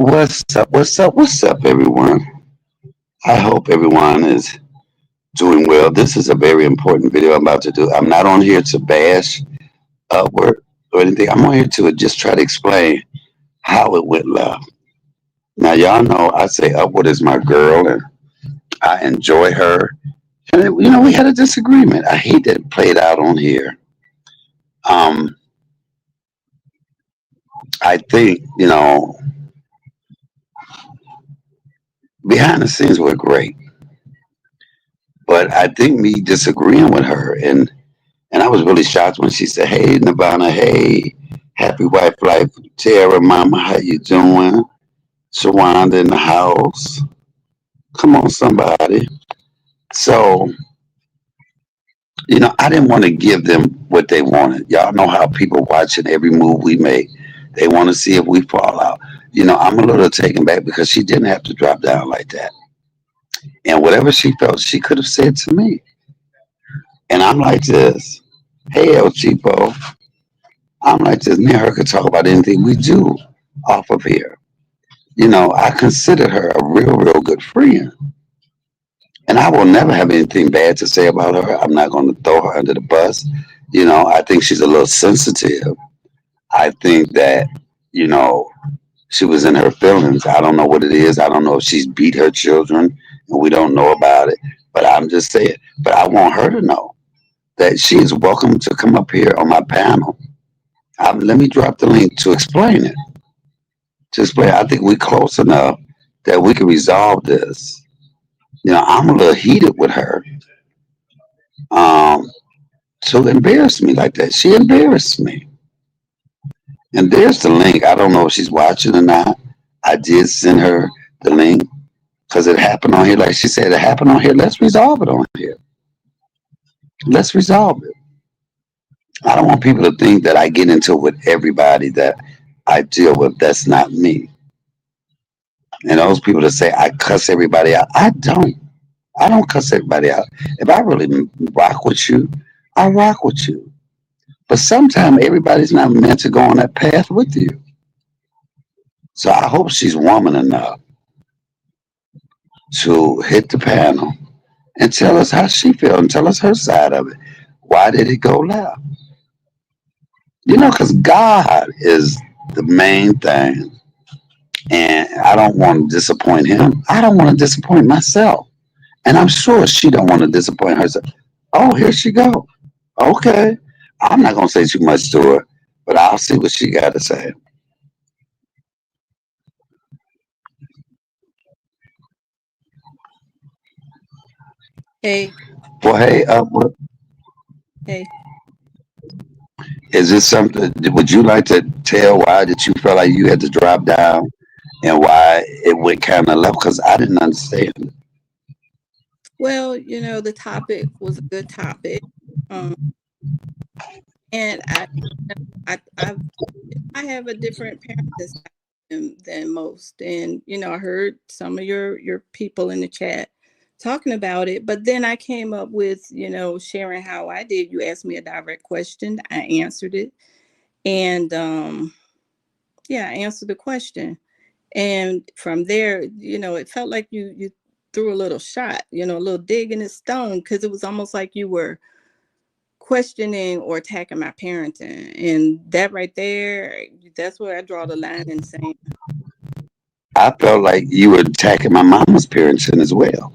What's up? What's up? What's up, everyone? I hope everyone is doing well. This is a very important video I'm about to do. I'm not on here to bash Upward or anything. I'm on here to just try to explain how it went left. Now, y'all know I say Upward is my girl and I enjoy her. And, we had a disagreement. I hate that it played out on here. Um, I think, behind the scenes were great, but I think me disagreeing with her and I was really shocked when she said, "Hey, Nirvana, hey, happy wife life, Tara, Mama, how you doing? Shawanda in the house. Come on, somebody." So, I didn't want to give them what they wanted. Y'all know how people watching every move we make. They want to see if we fall out. I'm a little taken back because she didn't have to drop down like that. And whatever she felt, she could have said to me. And I'm like this. Hey, El Cheapo. I'm like this. Me and her could talk about anything we do off of here. I consider her a real, real good friend. And I will never have anything bad to say about her. I'm not going to throw her under the bus. I think she's a little sensitive. I think that, you know, she was in her feelings. I don't know what it is. I don't know if she's beat her children and we don't know about it. But I'm just saying. But I want her to know that she is welcome to come up here on my panel. Let me drop the link to explain it. To explain, I think we're close enough that we can resolve this. I'm a little heated with her um, to embarrass me like that. She embarrassed me. And there's the link. I don't know if she's watching or not. I did send her the link because it happened on here. Like she said, it happened on here. Let's resolve it on here. Let's resolve it. I don't want people to think that I get into it with everybody that I deal with. That's not me. And those people that say I cuss everybody out, I don't. I don't cuss everybody out. If I really rock with you, I rock with you. But sometimes everybody's not meant to go on that path with you. So I hope she's woman enough to hit the panel and tell us how she feels and tell us her side of it. Why did it go left? Because God is the main thing. And I don't want to disappoint him. I don't want to disappoint myself. And I'm sure she don't want to disappoint herself. Oh, here she go. Okay. I'm not gonna say too much to her, but I'll see what she got to say. Hey, Well, hey, hey. is this something? Would you like to tell why that you felt like you had to drop down and why it went kind of left? Because I didn't understand. Well, the topic was a good topic. Um, and I have a different parenting style than most. And, I heard some of your people in the chat talking about it, but then I came up with, sharing how I did. You asked me a direct question. I answered it. And, yeah, I answered the question. And from there, it felt like you threw a little shot, a little dig in the stone, because it was almost like you were questioning or attacking my parenting. And that right there, that's where I draw the line and saying, I felt like you were attacking my mama's parenting as well.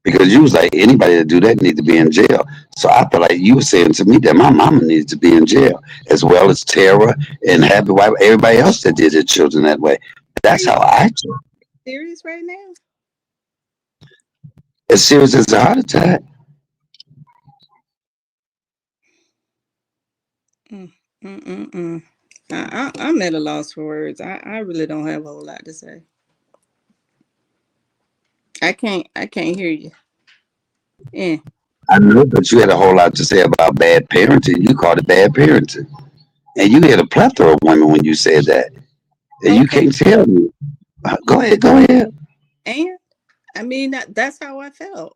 Because you was like anybody that do that need to be in jail. So I felt like you were saying to me that my mama needs to be in jail, as well as Tara and Happy Wife, everybody else that did their children that way. are That's you how I took serious right now? it. As serious as a heart attack. Mm, mm, mm, mm. I'm at a loss for words. I really don't have a whole lot to say. I can't hear you. Yeah. I know that you had a whole lot to say about bad parenting. You called it bad parenting. And you had a plethora of women when you said that. And you Okay. can't tell me. Go ahead, go ahead. And I mean that's how I felt.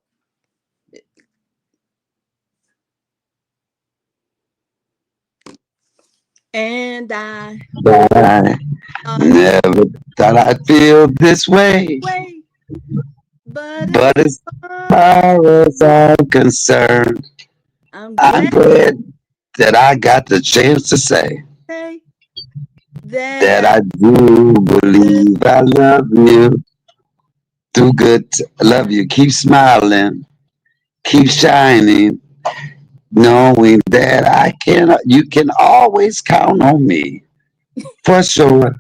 And I Bye. Uh, Never thought I'd feel this way, way, but but as as far far as I'm concerned, I'm I'm glad glad that I got the chance to say to say that that I I do could believe I love you. Do good. Love you. Keep smiling. Keep shining. Knowing that you can always count on me. For sure.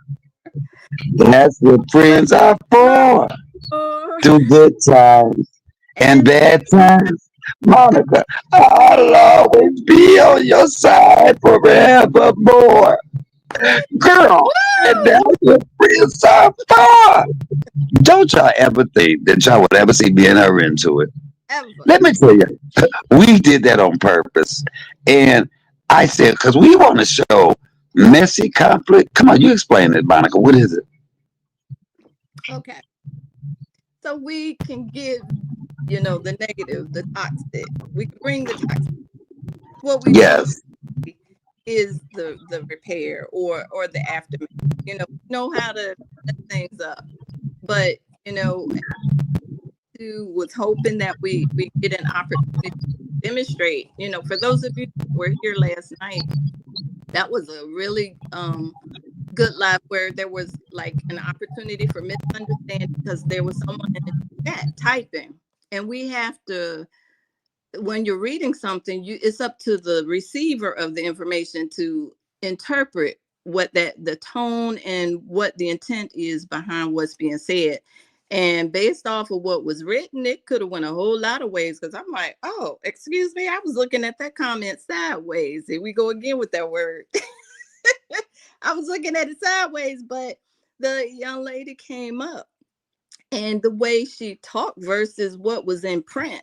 That's what friends are for. for Through good times and and bad times. Monica, I'll always be on your side forevermore. Girl, and that's woo, what friends are for. Don't y'all ever think that y'all would ever see me and her into it. ever. Let me tell you, we did that on purpose. And I said, because we want to show messy conflict. Come on, you explain it, Monica. What is it? Okay, so we can give, the negative, the toxic. We can bring the toxic. What we don't Yes. see is the repair or the aftermath. Know how to set things up, but to was hoping that we get an opportunity to demonstrate. For those of you that were here last night, that was a really good live where there was like an opportunity for misunderstanding because there was someone in the chat typing, and we have to, when you're reading something, it's up to the receiver of the information to interpret what that the tone and what the intent is behind what's being said. And based off of what was written, it could have went a whole lot of ways, because I'm like, oh, excuse me, I was looking at that comment sideways. Here we go again with that word. I was looking at it sideways, but the young lady came up, and the way she talked versus what was in print,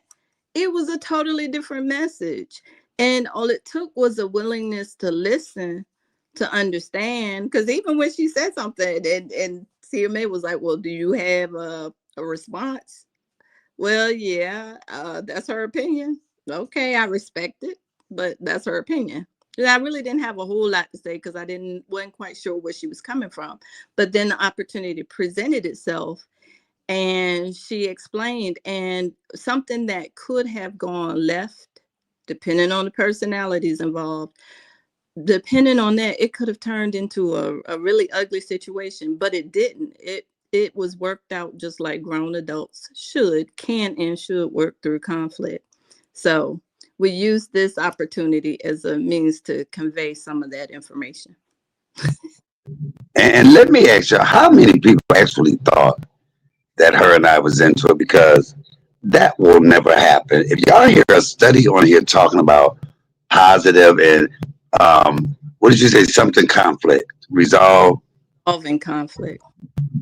it was a totally different message. And all it took was a willingness to listen, to understand. Because even when she said something, and CMA was like, well, do you have a response? Well, yeah, that's her opinion. Okay, I respect it, but that's her opinion. And I really didn't have a whole lot to say because wasn't quite sure where she was coming from. But then the opportunity presented itself, and she explained, and something that could have gone left, depending on the personalities involved, depending on that, it could have turned into a really ugly situation, but it didn't. It was worked out just like grown adults can and should work through conflict. So we use this opportunity as a means to convey some of that information. And let me ask you, how many people actually thought that her and I was into it? Because that will never happen. If y'all hear a study on here talking about positive and what did you say? Something conflict, Solving conflict.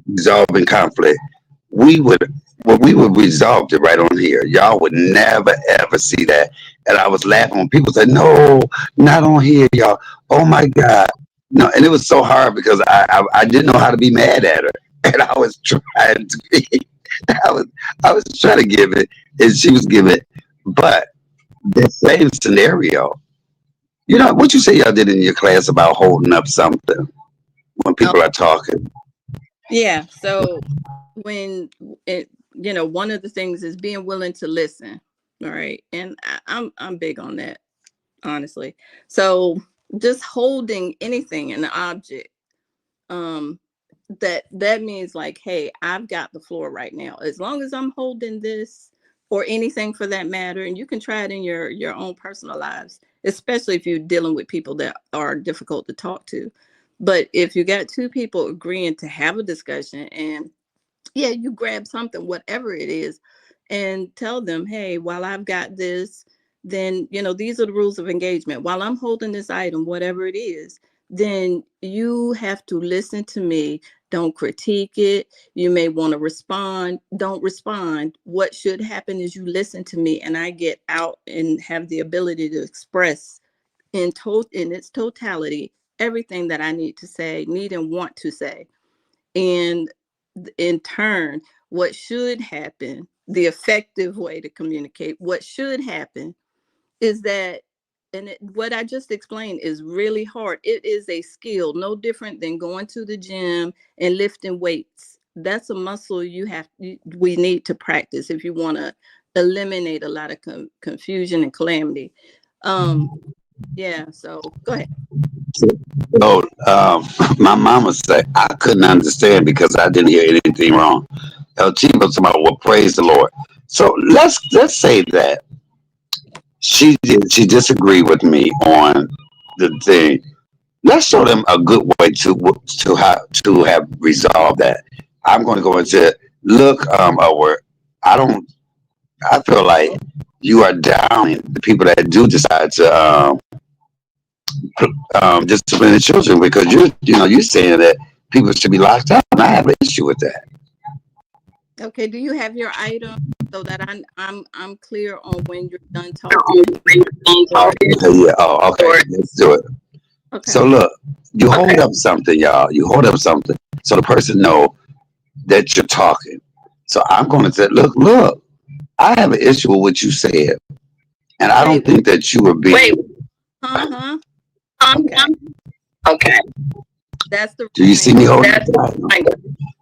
resolving conflict. We would we would resolve it right on here. Y'all would never ever see that. And I was laughing when people said, "No, not on here, y'all." Oh my God, no! And it was so hard because I didn't know how to be mad at her, and I was trying to be. I was I was trying to give it, and she was giving it. But the same scenario, what you say y'all did in your class about holding up something when Oh, people are talking. yeah. So when one of the things is being willing to listen. All right. And I'm big on that, honestly. So just holding anything, an object, um, that means like, hey, I've got the floor right now. As long as I'm holding this, or anything for that matter, and you can try it in your own personal lives, especially if you're dealing with people that are difficult to talk to. But if you got two people agreeing to have a discussion, and yeah, you grab something, whatever it is, and tell them, hey, while I've got this, then, these are the rules of engagement. While I'm holding this item, whatever it is, then you have to listen to me. Don't critique it. You may want to respond. Don't respond. What should happen is you listen to me, and I get out and have the ability to express in its totality everything that I need and want to say. And in turn, what should happen, the effective way to communicate, what should happen is that what I just explained is really hard. It is a skill, no different than going to the gym and lifting weights. That's a muscle we need to practice if you want to eliminate a lot of confusion and calamity. Yeah, so go ahead. So, my mama said I couldn't understand because I didn't hear anything wrong. She was talking about, well, praise the Lord. So let's say that she disagreed with me on the thing. Let's show them a good way to how to have resolved that. I'm going to go into look, over. I don't. I feel like you are downing the people that do decide to discipline the children because you're saying that people should be locked up, and I have an issue with that. Okay, do you have your item so that I'm clear on when you're done talking? Yeah. Oh, okay. Let's do it. Okay. So look, you hold up something, y'all. You hold up something so the person know that you're talking. So I'm going to say, look. I have an issue with what you said, and I don't think that you were being. Wait. Okay. Okay. That's the. Do you see me holding?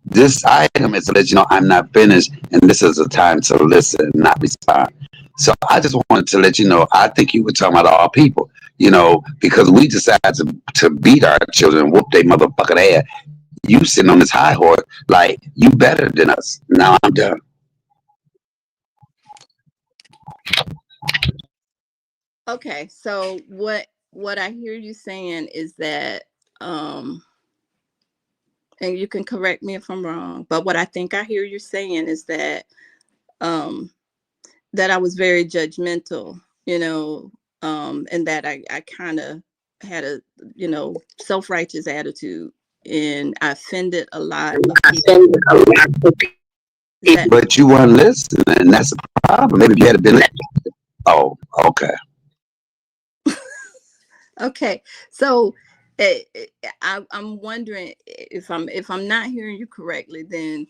This item is to let you know I'm not finished, and this is a time to listen, not respond. So I just wanted to let you know I think you were talking about all people, because we decided to beat our children and whoop their motherfucking ass. You sitting on this high horse like you better than us. Now I'm done. Okay, so what I hear you saying is that and you can correct me if I'm wrong, but what I think I hear you saying is that that I was very judgmental, and that I kind of had a self-righteous attitude, and I offended a lot of people. But you weren't listening, and that's the problem. Maybe you had been listening. Oh, okay. Okay, so I'm wondering if I'm not hearing you correctly, then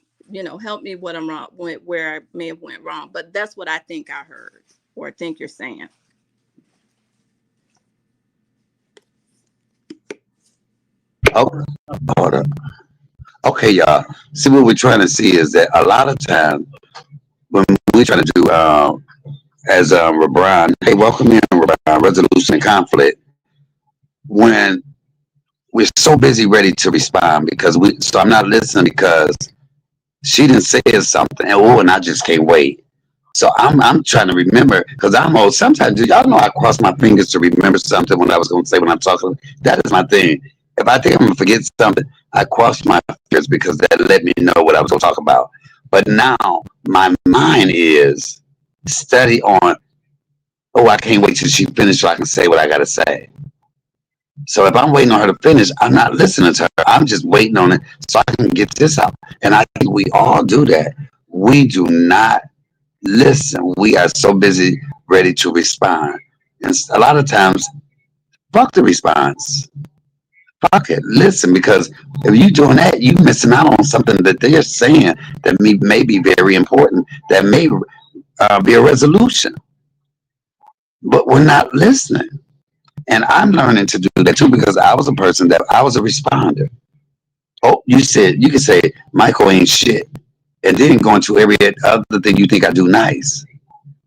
help me what I'm wrong, where I may have went wrong. But that's what I think I heard or think you're saying. Oh, hold up. Okay, y'all. See, what we're trying to see is that a lot of times when we're trying to do, as Rabron, hey, welcome in, Rabron, resolution and conflict. When we're so busy ready to respond so I'm not listening because she didn't say something, and I just can't wait. So I'm trying to remember because I'm old. Sometimes y'all know I cross my fingers to remember something when I was going to say when I'm talking. That is my thing. If I think I'm going to forget something, I cross my fingers because that let me know what I was going to talk about. But now my mind is steady on. Oh, I can't wait till she finishes so I can say what I got to say. So if I'm waiting on her to finish, I'm not listening to her. I'm just waiting on it so I can get this out. And I think we all do that. We do not listen. We are so busy ready to respond. And a lot of times, fuck the response. Fuck it. Listen, because if you're doing that, you're missing out on something that they're saying that may be very important, that may be a resolution. But we're not listening. And I'm learning to do that too because I was a person that I was a responder. Oh, you can say Michael ain't shit, and then go into every other thing you think I do nice.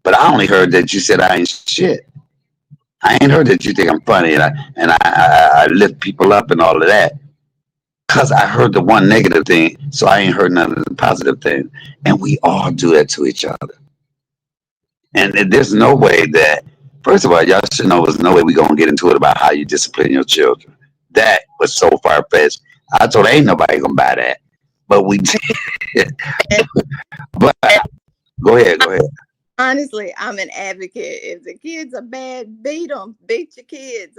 But I only heard that you said I ain't shit. I ain't heard that you think I'm funny and I lift people up and all of that. Cause I heard the one negative thing, so I ain't heard none of the positive thing. And we all do that to each other. And there's no way that, first of all, y'all should know there's no way we're gonna get into it about how you discipline your children. That was so far fetched. I told her ain't nobody gonna buy that. But we did. But go ahead. Honestly, I'm an advocate. If the kids are bad, beat them. Beat your kids.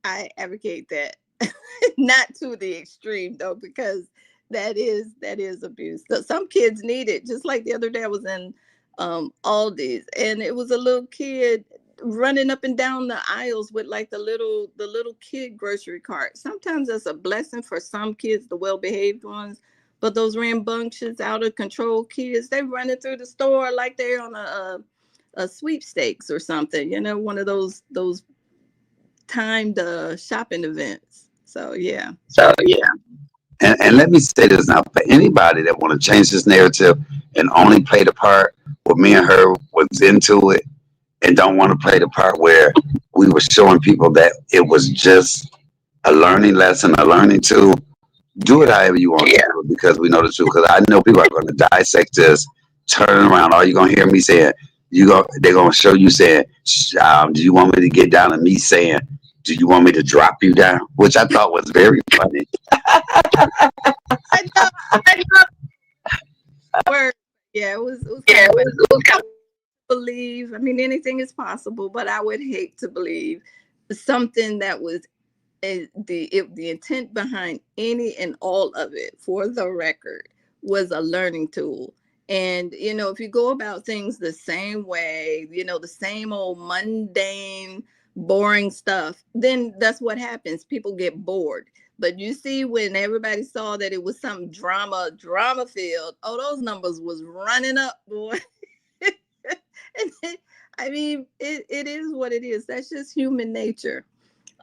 I advocate that. Not to the extreme though, because that is abuse. So some kids need it. Just like the other day, I was in Aldi's, and it was a little kid running up and down the aisles with like the little kid grocery cart. Sometimes that's a blessing for some kids, the well-behaved ones. But those rambunctious, out of control kids, they running through the store like they're on a sweepstakes or something. One of those timed shopping events. So yeah. So yeah. And let me say this now for anybody that want to change this narrative and only play the part where me and her was into it and don't want to play the part where we were showing people that it was just a learning lesson, a learning tool. Do it however you want to do it because we know the truth. Because I know people are going to dissect this, turn around. All you're going to hear me saying, they're going to show you saying, do you want me to get down? And me saying, do you want me to drop you down? Which I thought was very funny. I know. Word. Yeah, it was kind of believe. I mean, anything is possible, but I would hate to believe something that was the intent behind any and all of it, for the record, was a learning tool. And if you go about things the same way, the same old mundane, boring stuff, then that's what happens. People get bored. But you see, when everybody saw that it was some drama filled, oh, those numbers was running up, boy. I mean, it is what it is. That's just human nature.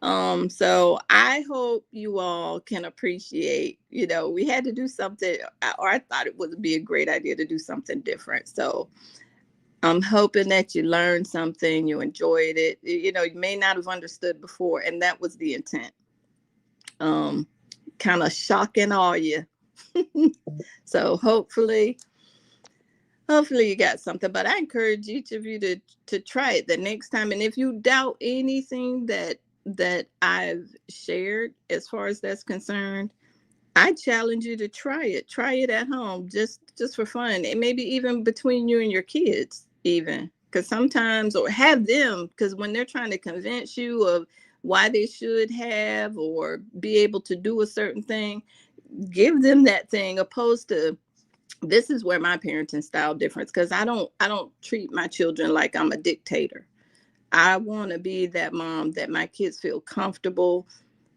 So I hope you all can appreciate, we had to do something, or I thought it would be a great idea to do something different. So I'm hoping that you learned something, you enjoyed it. You may not have understood before, and that was the intent. Kind of shocking all you. So hopefully you got something, but I encourage each of you to try it the next time. And if you doubt anything that I've shared as far as that's concerned, I challenge you to try it at home, just for fun. And maybe even between you and your kids, even, because sometimes, or have them, because when they're trying to convince you of why they should have or be able to do a certain thing, give them that thing, opposed to, this is where my parenting style difference, because I don't treat my children like I'm a dictator. I want to be that mom that my kids feel comfortable,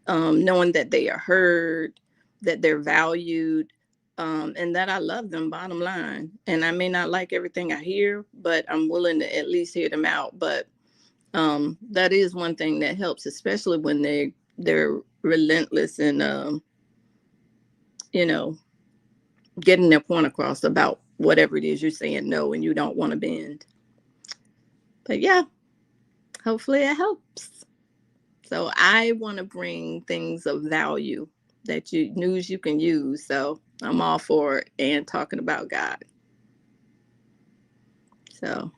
knowing that they are heard, that they're valued, and that I love them, bottom line. And I may not like everything I hear, but I'm willing to at least hear them out. But that is one thing that helps, especially when they're relentless and getting their point across about whatever it is you're saying no and you don't want to bend. But yeah, hopefully it helps. So I want to bring things of value news you can use. So I'm all for it, and talking about God. So.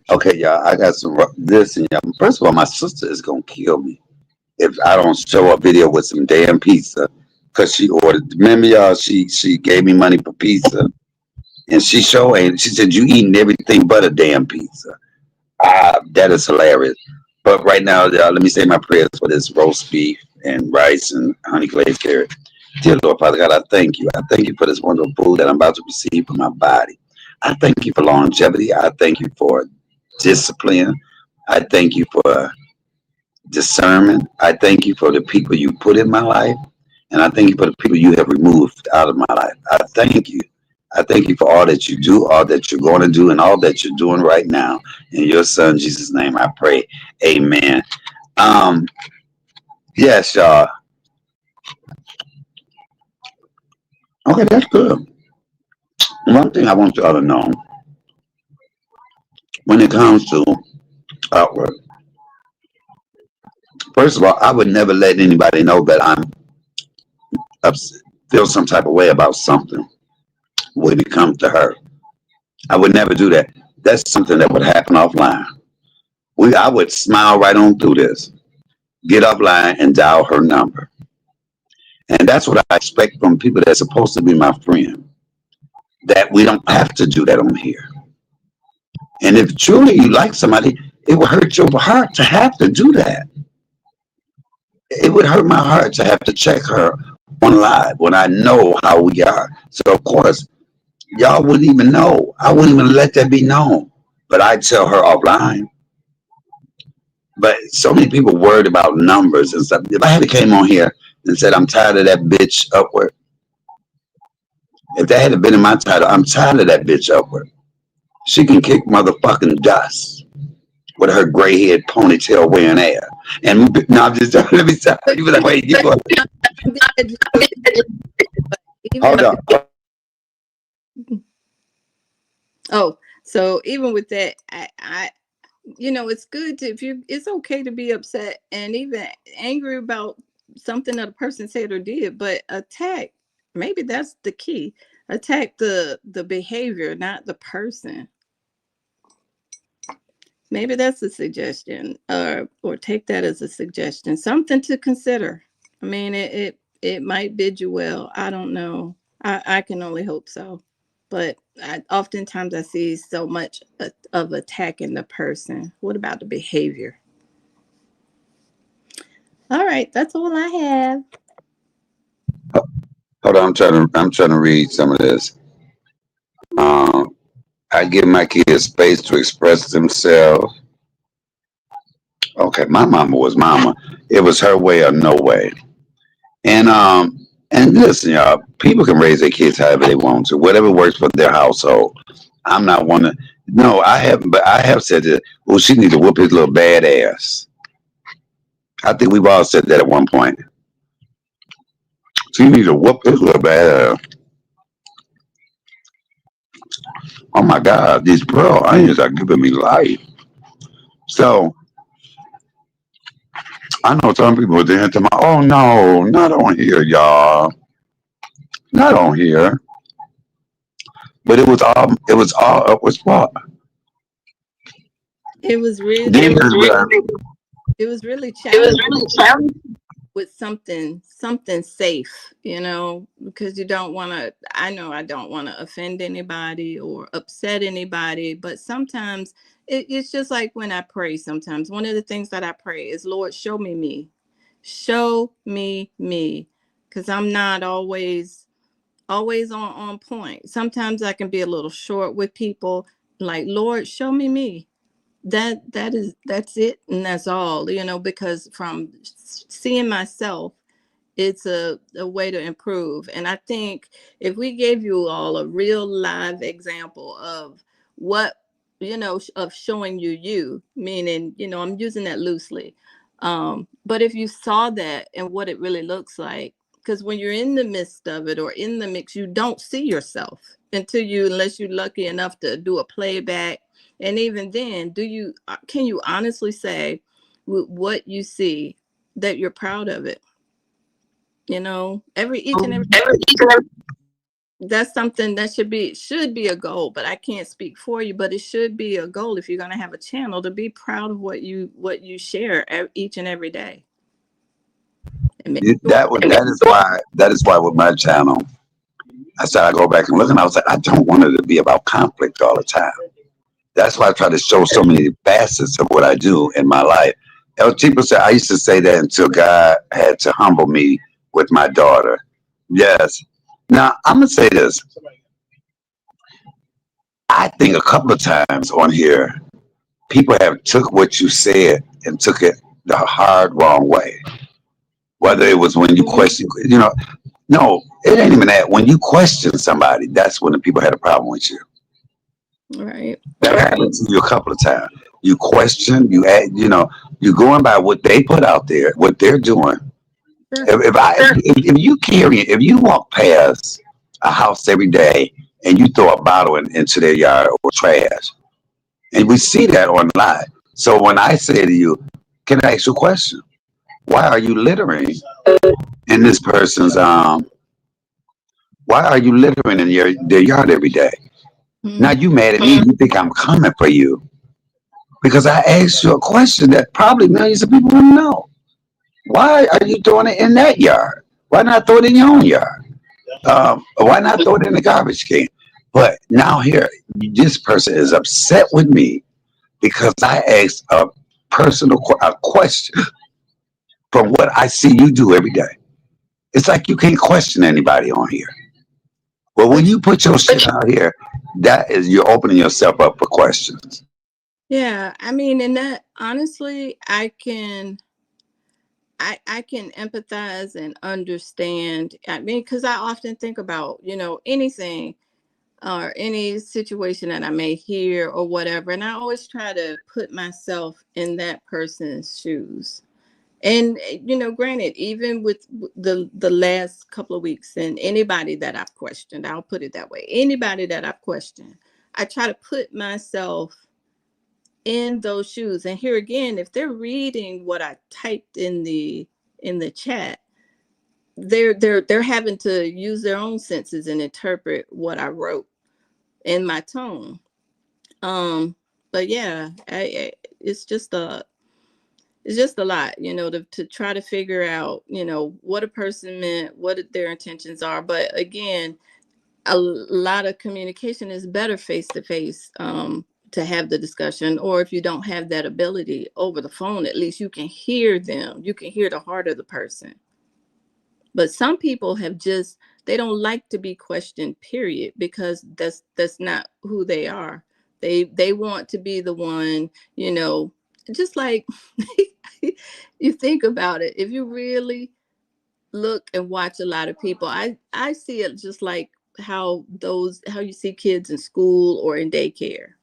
Okay, y'all, I got this, and y'all. First of all, my sister is gonna kill me if I don't show a video with some damn pizza, because she ordered. Remember, y'all, she gave me money for pizza, and she said, you eating everything but a damn pizza. That is hilarious. But right now, y'all, let me say my prayers for this roast beef and rice and honey glazed carrot. Dear Lord, Father God, I thank you. I thank you for this wonderful food that I'm about to receive from my body. I thank you for longevity. I thank you for discipline. I thank you for discernment. I thank you for the people you put in my life. And I thank you for the people you have removed out of my life. I thank you. I thank you for all that you do, all that you're going to do, and all that you're doing right now. In your son, Jesus' name, I pray. Amen. Yes, y'all. Okay, that's good. One thing I want y'all to know, when it comes to artwork, first of all, I would never let anybody know that I'm upset, feel some type of way about something when it comes to her. I would never do that. That's something that would happen offline. I would smile right on through this, get offline and dial her number. And that's what I expect from people that's supposed to be my friend, that we don't have to do that on here. And if truly you like somebody, it would hurt your heart to have to do that. It would hurt my heart to have to check her on live when I know how we are. So, of course, y'all wouldn't even know. I wouldn't even let that be known. But I'd tell her offline. But so many people worried about numbers and stuff. If I had came on here and said, I'm tired of that bitch Upward. If that had been in my title, I'm tired of that bitch Upward. She can kick motherfucking dust. with her gray head ponytail wearing ass. And now I'm just let me stop. But You be like, wait, you go. even Hold on. oh, so even with that, I it's good to it's okay to be upset and even angry about something that a person said or did, but attack, maybe that's the key. Attack the behavior, not the person. Maybe that's a suggestion, or take that as a suggestion, something to consider. I mean, it might bid you well. I don't know. I can only hope so. But oftentimes I see so much of attacking the person. What about the behavior? All right, that's all I have. Hold on, I'm trying to read some of this. Um, I give my kids space to express themselves. Okay, my mama was mama. It was her way or no way. And listen, y'all, people can raise their kids however they want to, whatever works for their household. I'm not one to. No, I haven't, but I have said that. Well, she needs to whoop his little bad ass. I think we've all said that at one point. She needs to whoop his little bad ass. Oh my God, these bro onions are giving me life. So I know some people are there to my. Oh no, not on here, y'all. Not on here. But it was all upward spot. It was really Then it was really it was challenging really challenging. with something safe, because you don't want to. I know I don't want to offend anybody or upset anybody, but sometimes it's just like when I pray. Sometimes one of the things that I pray is, Lord, show me, because I'm not always on point. Sometimes I can be a little short with people. Like, Lord, show me. That's it, and that's all. Because from seeing myself, it's a way to improve. And I think if we gave you all a real live example of what, of showing you, meaning, I'm using that loosely. But if you saw that and what it really looks like, because when you're in the midst of it or in the mix, you don't see yourself unless you're lucky enough to do a playback. And even then, can you honestly say with what you see that you're proud of it? Each and every that's something that should be a goal, but I can't speak for you, but it should be a goal if you're going to have a channel, to be proud of what you share each and every day. That is why with my channel, I said I go back and look, and I was like, I don't want it to be about conflict all the time. That's why I try to show so many facets of what I do in my life. People say I used to say that until God had to humble me with my daughter. Yes. Now I'm gonna say this. I think a couple of times on here, people have took what you said and took it the hard wrong way. Whether it was when you question, no, it ain't even that. When you question somebody, that's when the people had a problem with you. Right. That happened to you a couple of times. You question, you're going by what they put out there, what they're doing. Sure. If you walk past a house every day and you throw a bottle into their yard or trash, and we see that online. So when I say to you, can I ask you a question? Why are you littering in this person's Why are you littering in their yard every day? Now you mad at me? You think I'm coming for you because I asked you a question that probably millions of people want to know. Why are you throwing it in that yard? Why not throw it in your own yard? Why not throw it in the garbage can? But now here, this person is upset with me because I asked a personal a question from what I see you do every day. It's like you can't question anybody on here. But when you put your shit out here, that is you're opening yourself up for questions. Yeah, I mean, and that honestly, I can empathize and understand. I mean, because I often think about, anything. or any situation that I may hear or whatever. And I always try to put myself in that person's shoes. And granted, even with the last couple of weeks, and anybody that I've questioned, I'll put it that way, anybody that I've questioned, I try to put myself in those shoes. And here again, if they're reading what I typed in the chat, they're having to use their own senses and interpret what I wrote in my tone. But yeah, it's just a lot, to try to figure out, what a person meant, what their intentions are. But again, a lot of communication is better face to face, to have the discussion. Or if you don't have that ability over the phone, at least you can hear them. You can hear the heart of the person. But some people they don't like to be questioned, period, because that's not who they are. They want to be the one, just like you think about it. If you really look and watch a lot of people, I see it just like how you see kids in school or in daycare.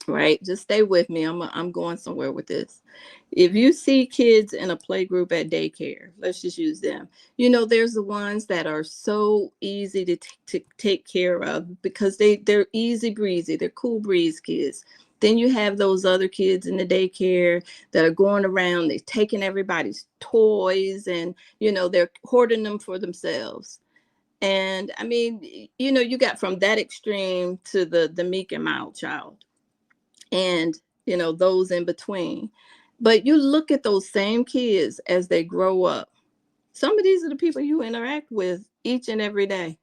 Right? Just stay with me. I'm going somewhere with this. If you see kids in a play group at daycare, let's just use them. There's the ones that are so easy to take care of because they're easy breezy. They're cool breeze kids. Then you have those other kids in the daycare that are going around, they're taking everybody's toys and, they're hoarding them for themselves. And I mean, you got from that extreme to the meek and mild child. And those in between. But you look at those same kids as they grow up. Some of these are the people you interact with each and every day,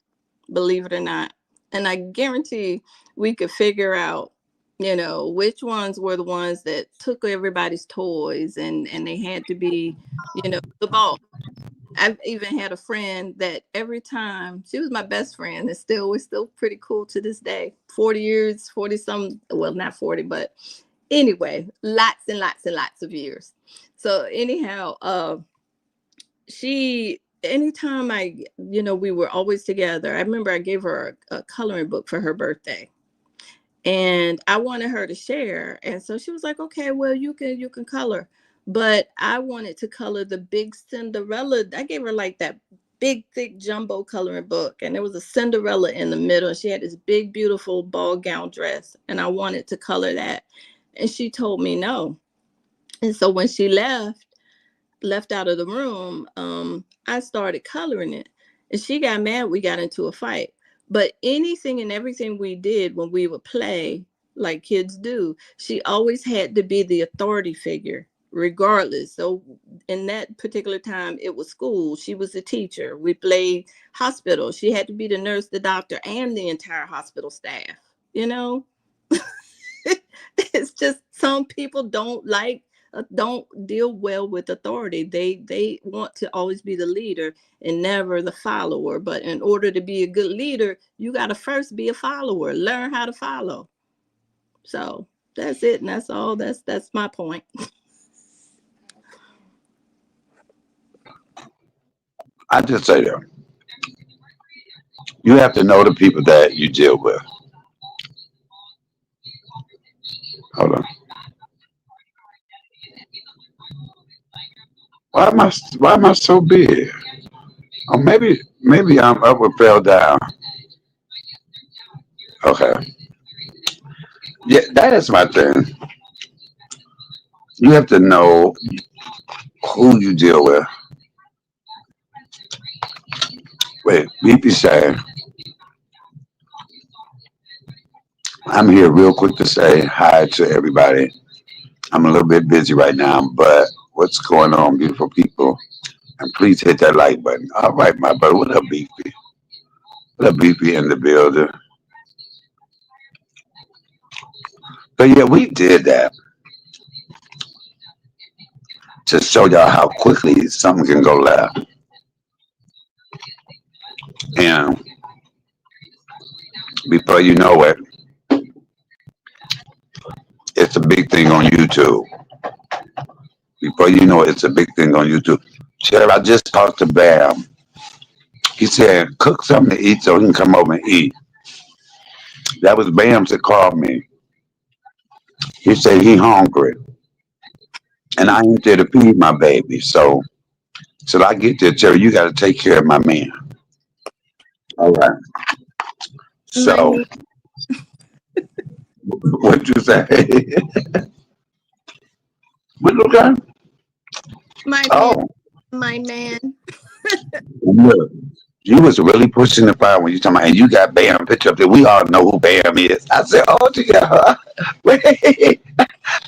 believe it or not. And I guarantee we could figure out, which ones were the ones that took everybody's toys and they had to be, the boss. I've even had a friend that every time, she was my best friend, and we're still pretty cool to this day. 40 years, 40 some, well, not 40, but anyway, lots and lots and lots of years. So anyhow, anytime we were always together. I remember I gave her a coloring book for her birthday. And I wanted her to share. And so she was like, okay, well, you can color. But I wanted to color the big Cinderella. I gave her like that big, thick jumbo coloring book. And there was a Cinderella in the middle. And she had this big, beautiful ball gown dress. And I wanted to color that. And she told me no. And so when she left out of the room, I started coloring it. And she got mad. We got into a fight. But anything and everything we did when we would play, like kids do, she always had to be the authority figure, regardless. So in that particular time, it was school. She was the teacher. We played hospital. She had to be the nurse, the doctor, and the entire hospital staff. It's just some people don't deal well with authority. They want to always be the leader and never the follower. But in order to be a good leader, you got to first be a follower, learn how to follow. So that's it. And that's all. That's my point. I just say that you have to know the people that you deal with. Hold on. Why am I so big? Oh, maybe I'm up or fell down. Okay. Yeah, that is my thing. You have to know who you deal with. Wait, BP saying, I'm here real quick to say hi to everybody. I'm a little bit busy right now, but what's going on, beautiful people? And please hit that like button. All right, my brother. What up, BP? What up, BP in the building? But yeah, we did that to show y'all how quickly something can go left. And before you know it, it's a big thing on YouTube. Before you know it, it's a big thing on YouTube. Sheriff, I just talked to Bam. He said, cook something to eat so he can come over and eat. That was Bams that called me. He said he hungry, and I ain't there to feed my baby. So I get there, tell you got to take care of my man. All right. My So man, what you say? What you okay? my man, Oh, my man. look, you was really pushing the fire when you talking about, and you got Bam picture up there. We all know who Bam is. I said, oh, yeah. Wait.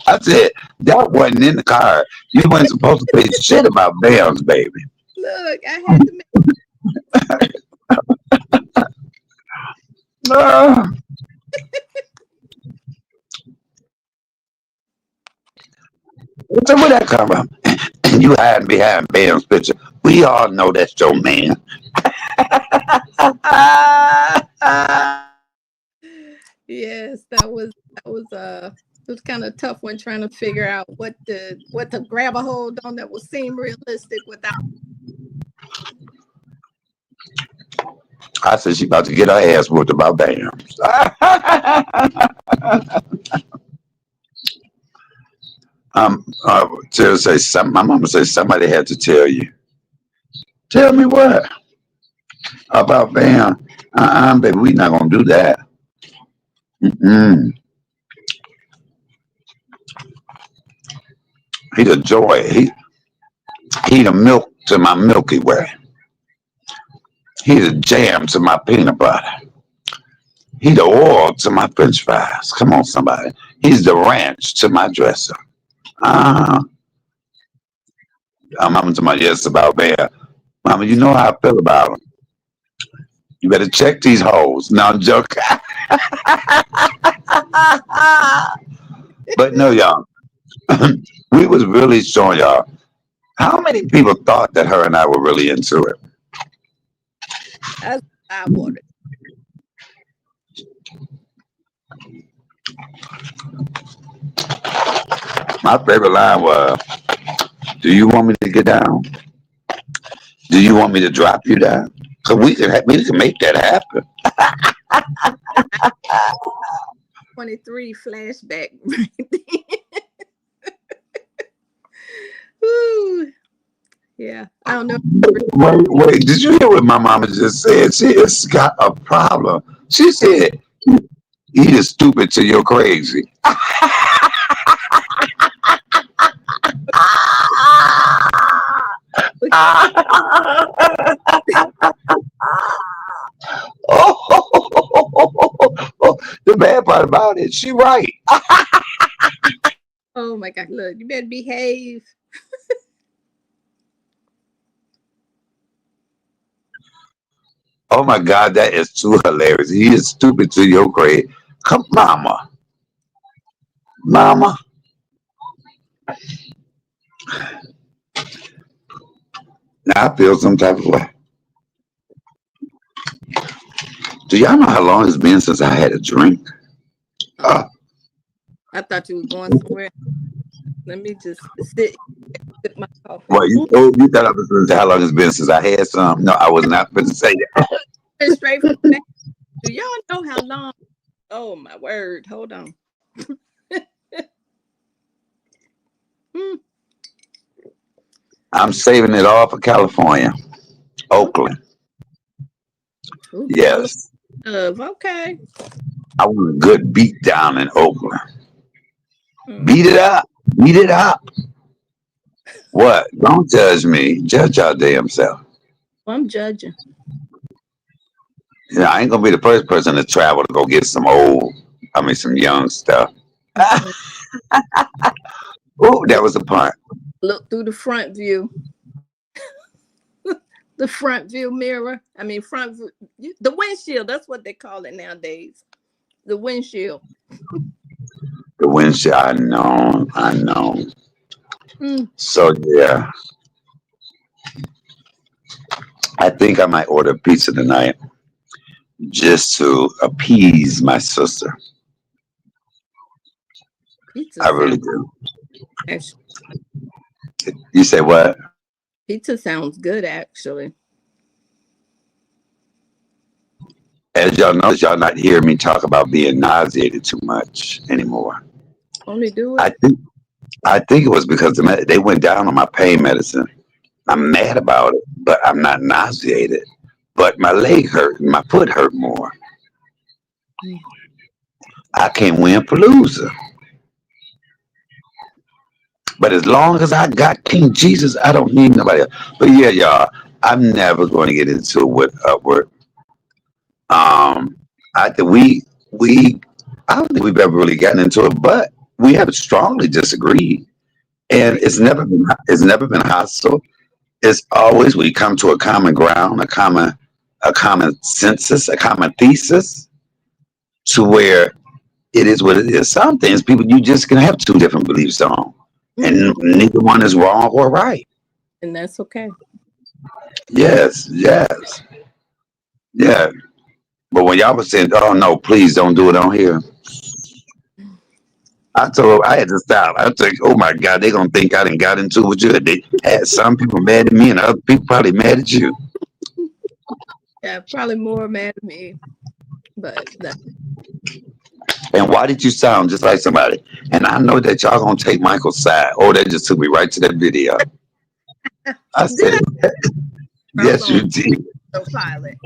I said, that wasn't in the car. You wasn't supposed to say shit about Bam's baby. Look, I had to make. Uh, so where that come from? And you hiding behind Bam's picture. We all know that's your man. Yes, it was kind of tough when trying to figure out what to grab a hold on that would seem realistic without. I said she about to get her ass whooped about Bam. To say some, my mama said somebody had to tell you. Tell me what about Bam? Baby, we not gonna do that. Mm-mm. He the joy. He the milk to my Milky Way. He the jam to my peanut butter. He the oil to my French fries. Come on, somebody. He's the ranch to my dresser. Uh, Mama to my yes about Bam. Mama, you know how I feel about him. You better check these hoes. No, I'm joking. But no, y'all. We was really showing y'all how many people thought that her and I were really into it. That's what I wanted. My favorite line was, "Do you want me to get down? Do you want me to drop you down? Cause we can make that happen." 23 flashback. Right there. Woo. Yeah, I don't know. Wait, did you hear what my mama just said? She has got a problem. She said, "He is stupid till you're crazy." Oh, the bad part about it, she right. Oh my God! Look, you better behave. Oh my God, that is too hilarious. He is stupid to your grade. Come, mama, mama. Now I feel some type of way. Do y'all know how long it's been since I had a drink? Oh, Uh, I thought you was going somewhere. Let me just sip my coffee. well, you thought I was going to say how long it's been since I had some. No, I was not going to say that. Straight from the back. Do y'all know how long? Oh my word! Hold on. Hmm. I'm saving it all for California, Okay. Oakland. Ooh, California. Yes, Okay. I want a good beat down in Oakland. Hmm. Beat it up, beat it up. What? Don't judge me. Judge your damn self. Well, I'm judging. You know, I ain't gonna be the first person to travel to go get some old, I mean, some young stuff. Mhm. Ooh, that was a pun. Look through the front view. The front view mirror. I mean, the windshield. That's what they call it nowadays. The windshield. The windshield. I know, I know. Mm. So yeah, I think I might order pizza tonight just to appease my sister. Pizza I really sounds do. actually. You say what? Pizza sounds good actually. As y'all notice, y'all not hearing me talk about being nauseated too much anymore. Only do I it. think I think it was because they went down on my pain medicine. I'm mad about it, but I'm not nauseated. But my leg hurt, my foot hurt more. Mm. I can't win Palooza. But as long as I got King Jesus, I don't need nobody else. But yeah, y'all, I'm never going to get into it with Upward. Um, I think we I don't think we've ever really gotten into it, but we have strongly disagreed, and Really? it's never been hostile. It's always we come to a common ground, a common census, a common thesis, to where it is what it is. Some things people you just can have two different beliefs on, Hmm. and neither one is wrong or right. And that's okay. Yes, yes, yeah. But when y'all was saying, "Oh no, please don't do it on here," I told I had to stop. I was like, "Oh my God, they gonna think I done got into it with you." They had some people mad at me, and other people probably mad at you. Yeah, probably more mad at me, but that And why did you sound just like somebody? And I know that y'all gonna take Michael's side. Oh, that just took me right to that video. I did. said, I was "Yes, on you did. autopilot.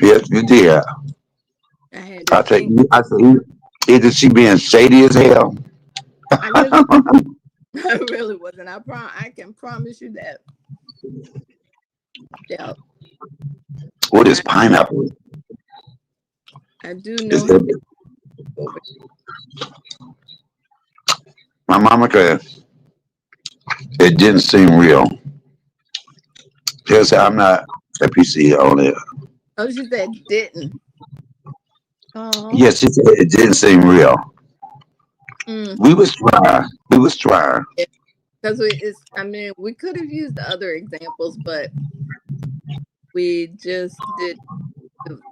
Yes, you did." I had to I said, think. "I said, either she being shady as hell." I really, I really wasn't. I can promise you that. Yeah, What is I, pineapple? I do Is know how it, to go over. my mama said it didn't seem real. She said, "I'm not a PC on it." Oh, she said didn't. Oh, Yes, she said it didn't seem real. mm. We was trying. We was trying. Because it's. I mean, we could have used other examples, but we just did.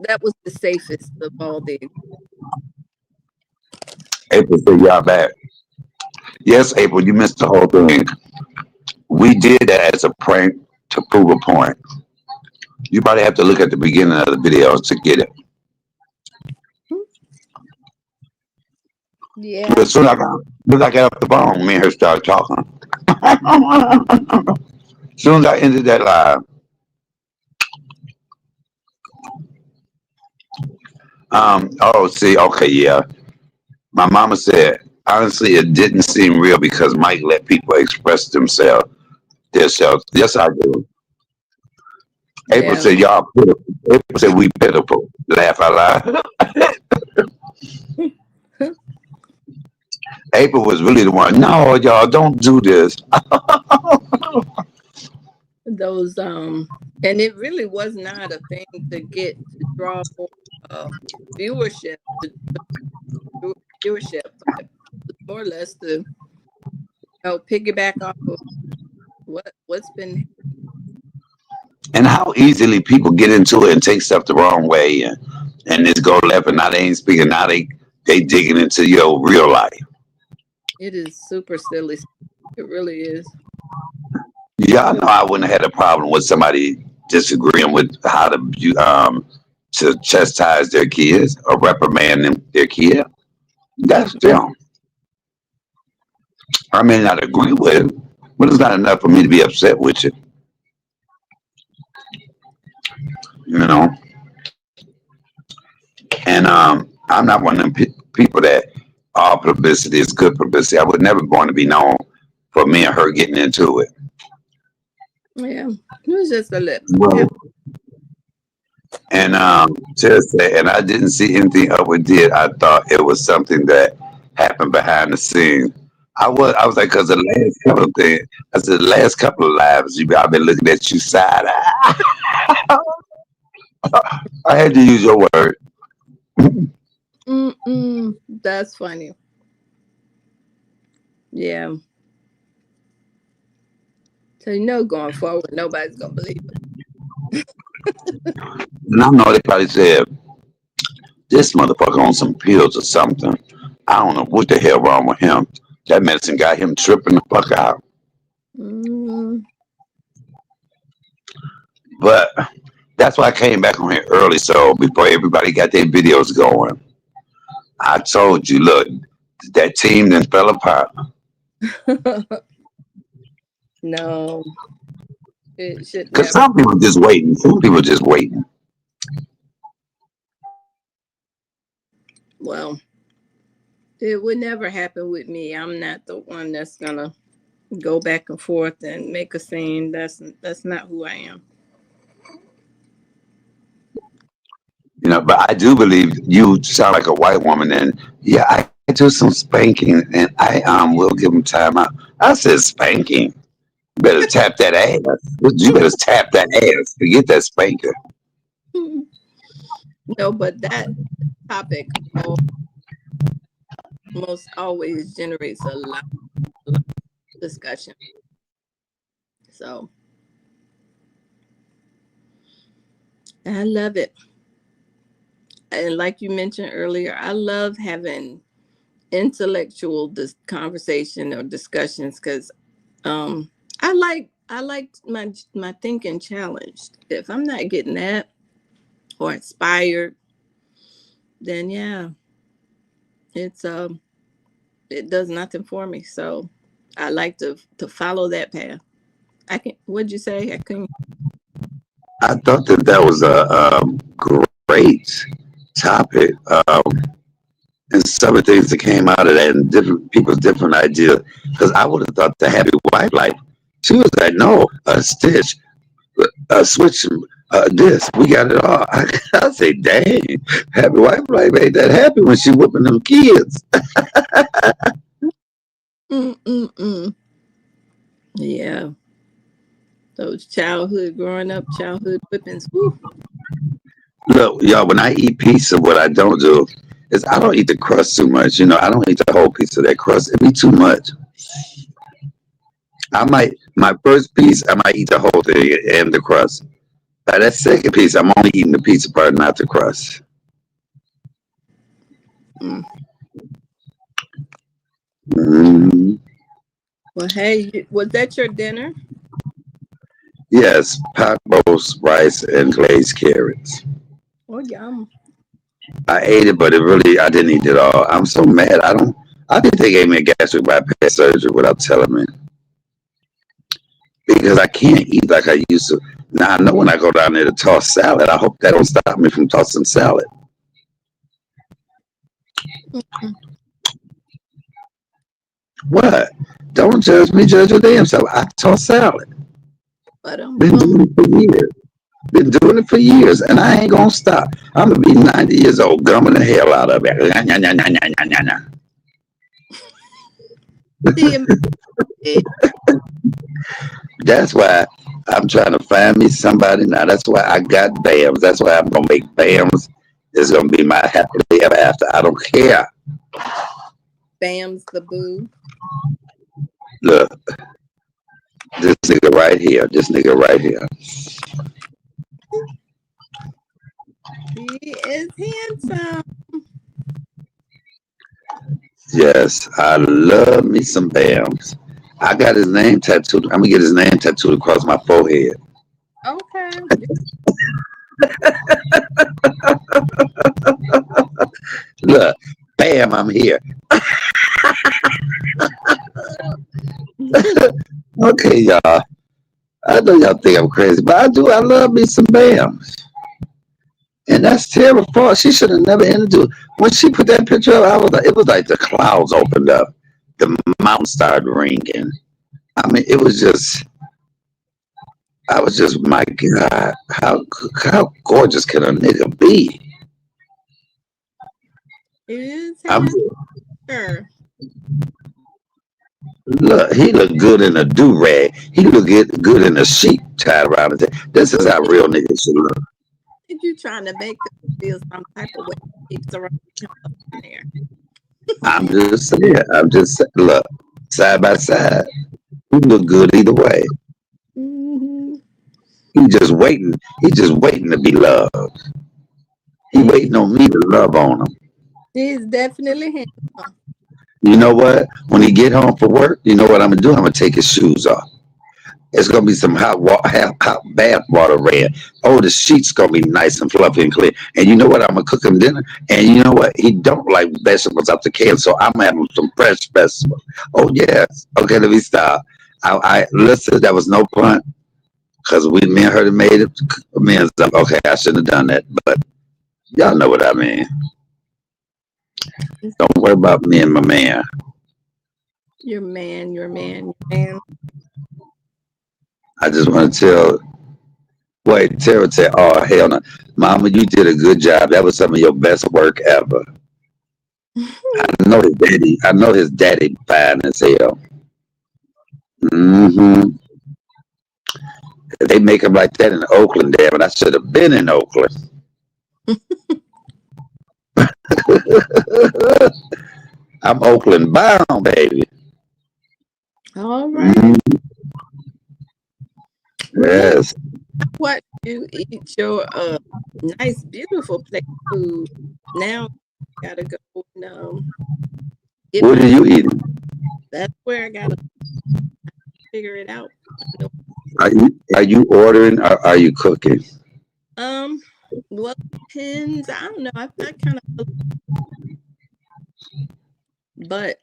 That was the safest of all the. April said, "Y'all back." Yes, April, you missed the whole thing. We did that as a prank to prove a point. You probably have to look at the beginning of the video to get it. But Yeah, as soon as I got off the phone, me and her started talking. As soon as I ended that live, oh, see, okay, yeah. My mama said, honestly, it didn't seem real because Mike let people express themselves. Yes, I do. April yeah. said, y'all pitiful. April said, we pitiful. Laugh out loud. April was really the one. No, y'all, don't do this. Those and it really was not a thing to draw more viewership to viewership, but more or less to piggyback off of what's been. And how easily people get into it and take stuff the wrong way and just go left and now they ain't speaking. Now they digging into your real life. It is super silly. It really is. Y'all know I wouldn't have had a problem with somebody disagreeing with how to chastise their kids or reprimand their kid. That's them. I may not agree with it, but it's not enough for me to be upset with you. You know, and I'm not one of them people that all publicity is good publicity. I would never want to be known for me and her getting into it. Yeah, it was just a little. Yeah, Well, and just say, and I didn't see anything Upward did. I thought it was something that happened behind the scenes. I was like, because the last couple of things, I said, the last couple of lives, I've been looking at you side eye. I had to use your word. that's funny. Yeah. So going forward, nobody's gonna believe And I know they probably said, this motherfucker on some pills or something. I don't know what the hell wrong with him. That medicine got him tripping the fuck out. it. But That's why I came back on here early, so before everybody got their videos going. I told you, look, that team then fell apart. No, it should Because never. some people just waiting. Some people just waiting. Well, it would never happen with me. I'm not the one that's gonna go back and forth and make a scene. That's not who I am. You know, but I do believe you sound like a white woman, and yeah, I do some spanking, and I will give them time out. I said spanking. You better tap that ass. You better tap that ass. Forget that spanker. No, but that topic almost always generates a lot of discussion. So I love it. And like you mentioned earlier, I love having intellectual conversation or discussions because um, I like my thinking challenged. If I'm not getting that or inspired, then yeah, it's it does nothing for me. So I like to follow that path. I can. What'd you say? I couldn't. I thought that that was a great topic, and some of the things that came out of that, and different people's different ideas. Because I would have thought the happy wife life. She was like, no, a stitch, a switch, this. We got it all. I say, dang, happy wife life ain't that happy when she whipping them kids. Mm-mm-mm. Yeah, those childhood growing up, childhood whippings. Woo. Look, y'all, when I eat pizza, what I don't do is I don't eat the crust too much. You know, I don't eat the whole piece of that crust. It'd be too much. I might, my first piece, I might eat the whole thing and the crust. By that second piece, I'm only eating the pizza part, not the crust. Mm. Mm, Well, hey, was that your dinner? yes, pot roast, rice, and glazed carrots. Oh, yum. I ate it, but it really, I didn't eat it all. I'm so mad. I don't, I think they gave me a gastric bypass surgery without telling me because I can't eat like I used to. Now, I know when I go down there to toss salad, I hope that don't stop me from tossing salad. Mm-mm. What? Don't judge me, judge your damn self. I toss salad. But Been doing it for years. Been doing it for years, and I ain't gonna stop. I'm gonna be 90 years old, gumming the hell out of it. That's why I'm trying to find me somebody now. That's why I got BAMs. That's why I'm gonna make BAMs. It's gonna be my happily ever after. I don't care. Bam's the boo. Look, this nigga right here. This nigga right here. He is handsome. Yes, I love me some BAMs. I got his name tattooed. I'm gonna get his name tattooed across my forehead. Okay. Look, bam, I'm here. Okay, y'all. I know y'all think I'm crazy, but I do. I love me some BAMs. And that's Tara Fault. She should have never introduced. When she put that picture up, I was like, it was like the clouds opened up, the mountain started ringing. I mean, it was just, I was just, my God, how gorgeous can a nigga be? It is I'm handsome. look, he looked good in a do rag. He looked good in a sheet tied around his head. This is how real niggas should look. Think you trying to make them feel some type of way? Keeps around in there. I'm just saying. I'm just saying. Look, side by side, he look good either way. Mm-hmm. He just waiting. He just waiting to be loved. He waiting on me to love on him. He's definitely handsome. You know what? When he get home from work, you know what I'm gonna do? I'm gonna take his shoes off. It's gonna be some hot bath water ran. Oh, the sheets gonna be nice and fluffy and clean. And you know what? I'm gonna cook him dinner. And you know what? He don't like vegetables out the can, so I'm gonna have him some fresh vegetables. Oh yes. Okay, let me stop. I listen. That was no pun because me and her that made it. Me and okay, I shouldn't have done that, but y'all know what I mean. Don't worry about me and my man. Your man, your man, your man. I just want to tell. Wait, Tara said, "Oh hell no, Mama, you did a good job. That was some of your best work ever." I know his daddy. I know his daddy fine as hell. Hmm. They make him like that in Oakland, damn it. I should have been in Oakland. I'm Oakland bound, baby. All right. Mm, Well, yes. what you eat your nice, beautiful plate of food. Now I gotta go and get What are my. you eating? That's where I gotta figure it out. I know. Are you ordering or are you cooking? Um, well, depends. I don't know. I kind of, but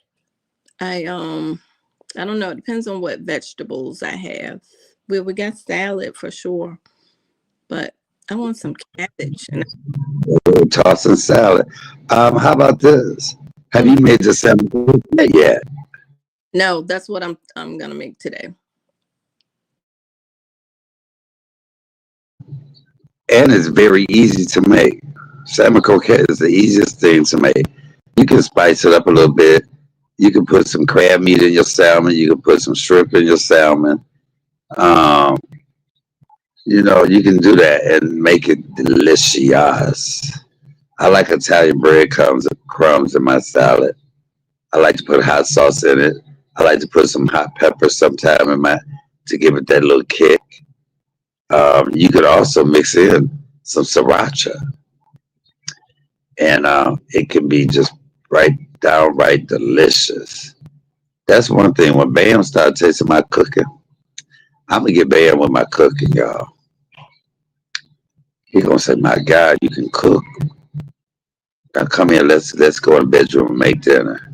I don't know. It depends on what vegetables I have. We got salad for sure, but I want some cabbage. And Tossing salad. How about this? Have mm, you made the salmon yet? no, that's what I'm gonna make today. And it's very easy to make. Salmon croquette is the easiest thing to make. You can spice it up a little bit. You can put some crab meat in your salmon. You can put some shrimp in your salmon. Um, you can do that and make it delicious. I like Italian crumbs in my salad. I like to put hot sauce in it. I like to put some hot pepper sometime in my to give it that little kick. You could also mix in some sriracha, and it can be just right downright delicious. That's one thing. When Bam started tasting my cooking, I'm gonna get Bam with my cooking, y'all. He gonna say, "My God, you can cook." Now come here, let's go in the bedroom and make dinner.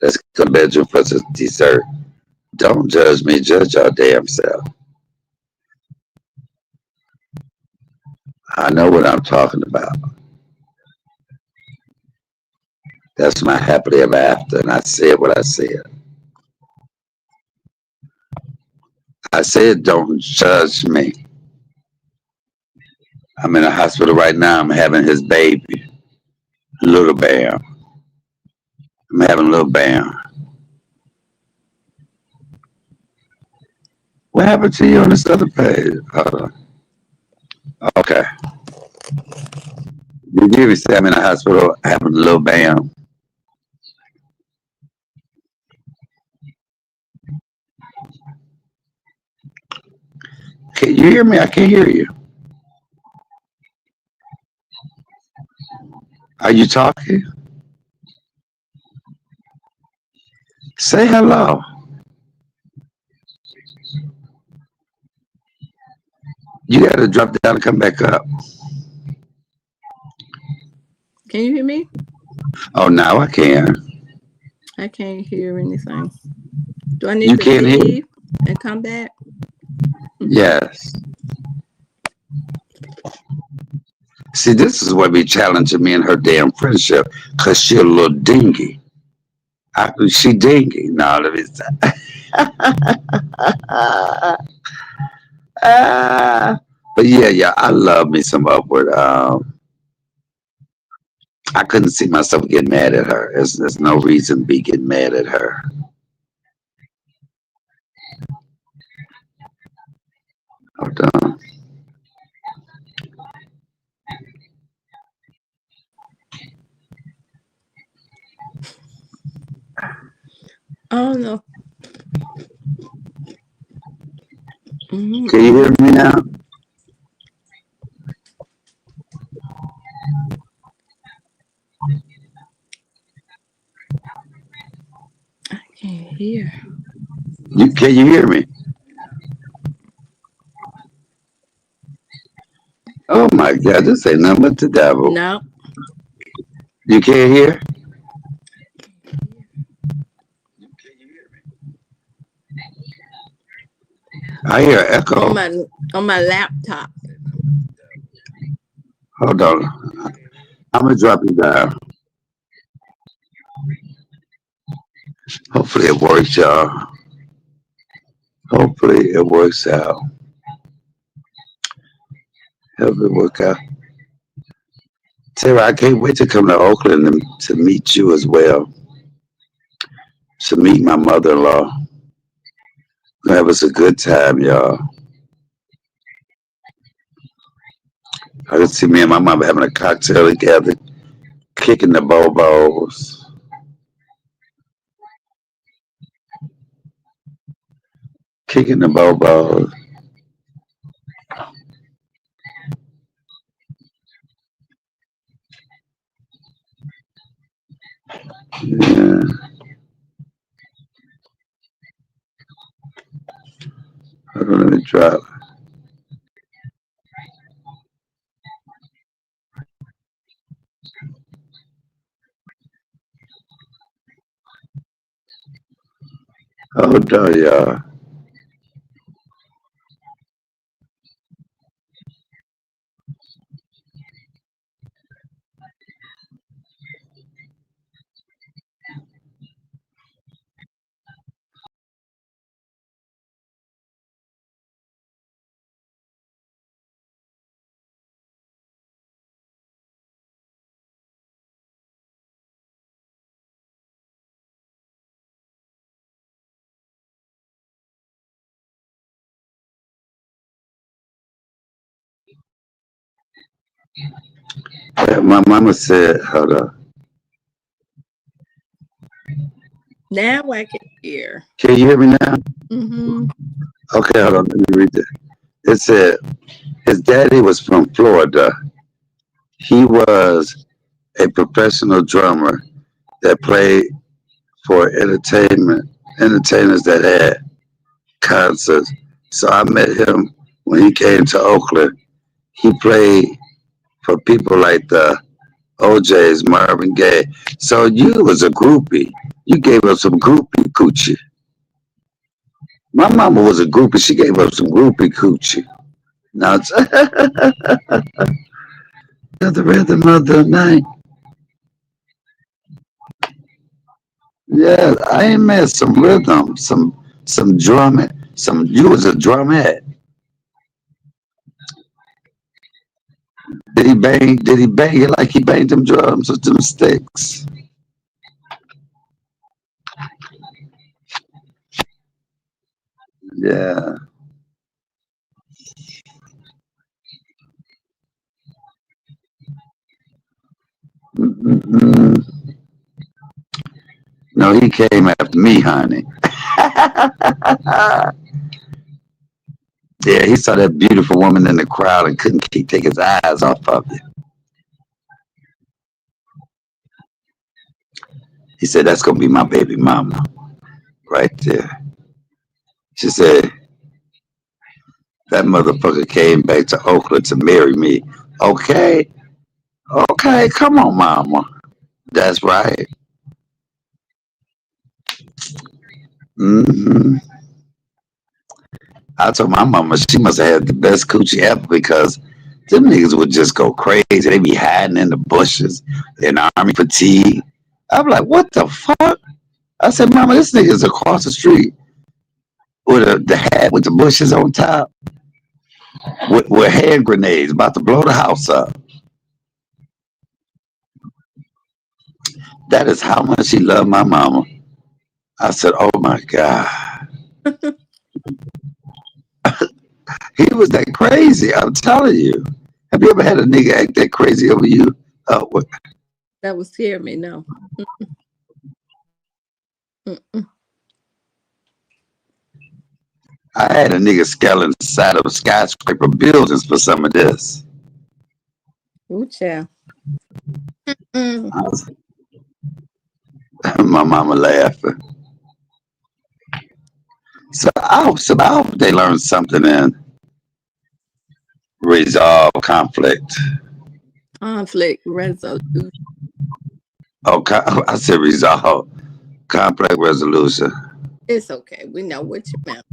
Let's go in the bedroom for some dessert. Don't judge me, judge your damn self. I know what I'm talking about. That's my happily ever after, and I said what I said. I said, don't judge me. I'm in a hospital right now. I'm having his baby, little Bam. I'm having little Bam. What happened to you on this other page? Hold on. Okay. Did you ever say I'm in a hospital having a little Bam? Can you hear me? I can't hear you. Are you talking? Say hello. You got to drop down and come back up. Can you hear me? Oh, now I can. I can't hear anything. Do I need You to can't hear? leave and come back? Yes. See, this is what be challenging me and her damn friendship, cause she a little dingy. She dingy. No, let me stop. But yeah, I love me some Upward. I couldn't see myself getting mad at her. There's no reason to be getting mad at her. Hold on. Oh no. Can you hear me now? I can't hear. Can you hear me? my God, this ain't nothing but the devil. No. You can't hear? I hear an On echo. my laptop. Hold on. I'm gonna drop you down. Hopefully it works, y'all. Hopefully it works out. Help it work out. Tara, I can't wait to come to Oakland to meet you as well. To meet my mother-in-law. Gonna have us a good time, y'all. I can see me and my mom having a cocktail together, kicking the bobos, kicking the bobos. Yeah. Hold on, let me drop. Hold on, y'all. Yeah, my mama said, hold on. Now I can hear. Can you hear me now? Mm-hmm. Okay, hold on. Let me read it. It said his daddy was from Florida. He was a professional drummer that played for entertainers that had concerts. So I met him when he came to Oakland. He played for people like the OJ's, Marvin Gaye. So you was a groupie. You gave up some groupie coochie. My mama was a groupie. She gave up some groupie coochie. Now it's the rhythm of the night. Yeah, I ain't met some rhythm, some drumming, some. You was a drumhead. Did he bang? Did he bang it like he banged them drums with them sticks? Yeah. Mm-mm-mm. No, he came after me, honey. Yeah, he saw that beautiful woman in the crowd and couldn't keep take his eyes off of it. He said, "That's gonna be my baby mama right there." She said, "That motherfucker came back to Oakland to marry me." Okay, okay, come on, mama. That's right. Hmm. I told my mama she must have had the best coochie ever because them niggas would just go crazy. They be hiding in the bushes in army fatigue. I'm like, what the fuck? I said, Mama, this nigga's across the street with the hat with the bushes on top with hand grenades about to blow the house up. That is how much he loved my mama. I said, oh my God. He was that crazy. I'm telling you. Have you ever had a nigga act that crazy over you? What? That would scare me. No. Mm-mm. I had a nigga scaling inside of skyscraper buildings for some of this. Ooh, child. Mm. I was, my mama laughing. So I hope they learned something and Resolve conflict. Conflict resolution. Oh, I said resolve. Conflict resolution. It's okay. We know what you meant.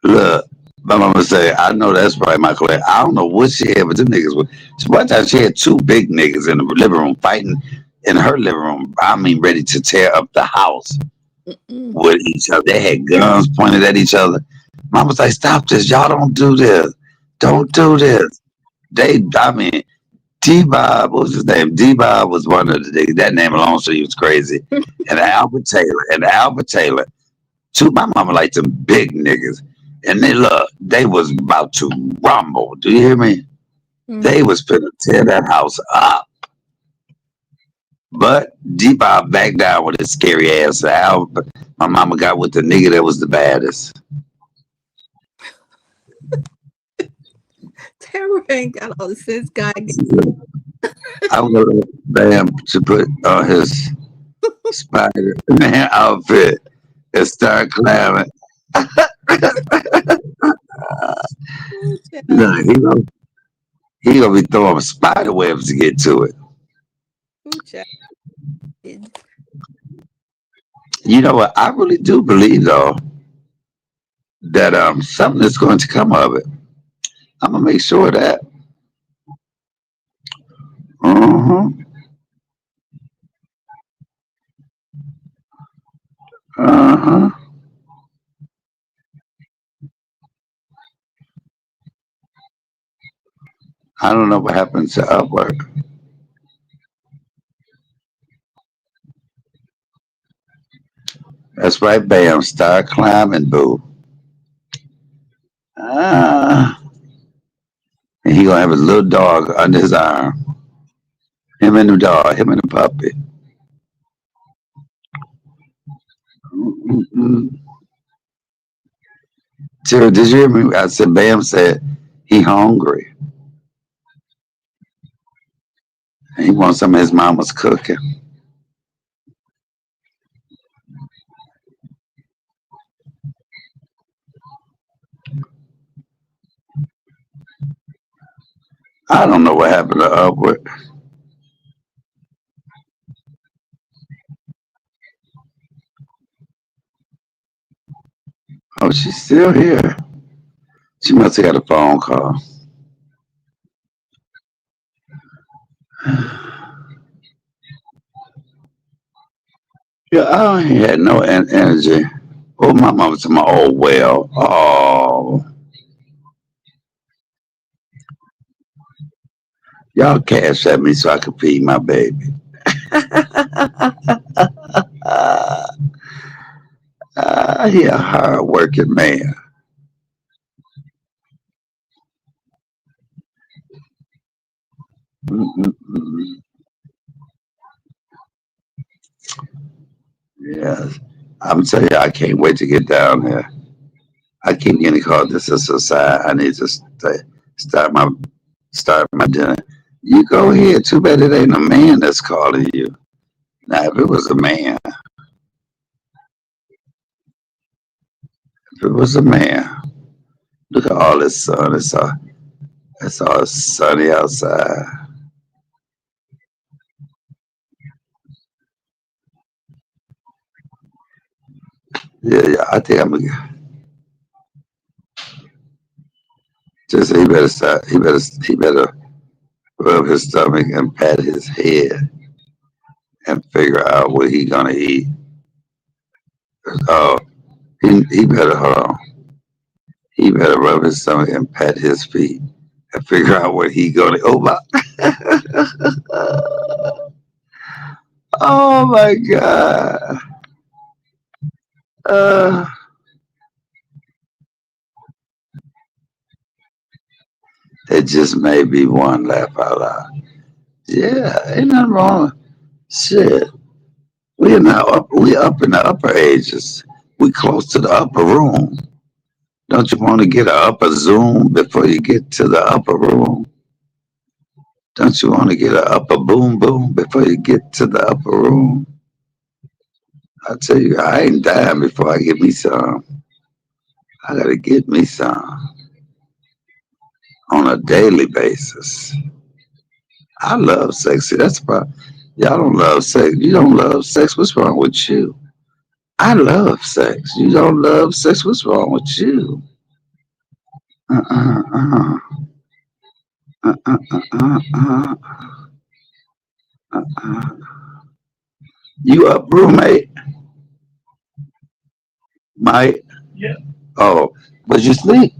Look, my mama say, I know that's right, Michael. I don't know what she had, but them niggas were. So one time she had two big niggas in the living room fighting in her living room. I mean, ready to tear up the house Mm-mm. with each other. They had guns pointed at each other. Mama's like, stop this. Y'all don't do this. Don't do this. I mean, D-Bob, what was his name? D-Bob was one of the niggas. That name alone, so he was crazy. And Albert Taylor. Two, my mama liked them big niggas. And they was about to rumble. Do you hear me? Mm. They was finna tear that house up. But D-Bob backed down with his scary ass. My mama got with the nigga that was the baddest. Terror ain't got all the sense God gave. I was Bam to put on his Spider-Man outfit and start clamming. Ooh, child. Look, he gonna be throwing spider webs to get to it. Ooh, child. You know what? I really do believe though that something is going to come of it. I'm gonna make sure of that. Uh-huh. Uh-huh. I don't know what happens to Upwork. That's right, Bam. Start climbing, boo. Ah. And he gonna have his little dog under his arm. Him and the dog, him and the puppy. Mm-mm. Tara, did you hear me? I said, Bam said he hungry. He wants some of his mama's cooking. I don't know what happened to Upward. Oh, she's still here. She must have got a phone call. Yeah, I ain't had no energy. Oh, my mama to my old well. Oh, y'all cash at me so I can feed my baby. Uh, he a hard working man. Mm-mm-mm. Yes. I'm telling you, I can't wait to get down there. I keep getting called. This is a sign. I need to start my start my dinner. You go ahead. Too bad it ain't a man that's calling you. Now, if it was a man, if it was a man, look at all this sun. It's all sunny outside. Yeah, yeah. I think I'm gonna just. He better start. He better rub his stomach and pat his head and figure out what he gonna eat. Oh, he better hold on. He better rub his stomach and pat his feet and figure out what he gonna. Oh my! Oh my God! Uh, it just may be one laugh out loud. Yeah, ain't nothing wrong. Shit, we up in the upper ages. We close to the upper room. Don't you want to get an upper zoom before you get to the upper room? Don't you want to get an upper boom boom before you get to the upper room? I tell you, I ain't dying before I get me some. I gotta get me some. on a daily basis. I love sex. See, that's about y'all don't love sex. You don't love sex. What's wrong with you? I love sex. You don't love sex. What's wrong with you? Uh uh uh uh uh uh uh uh. You up, roommate? Mike? Yeah. Oh, was you sleep?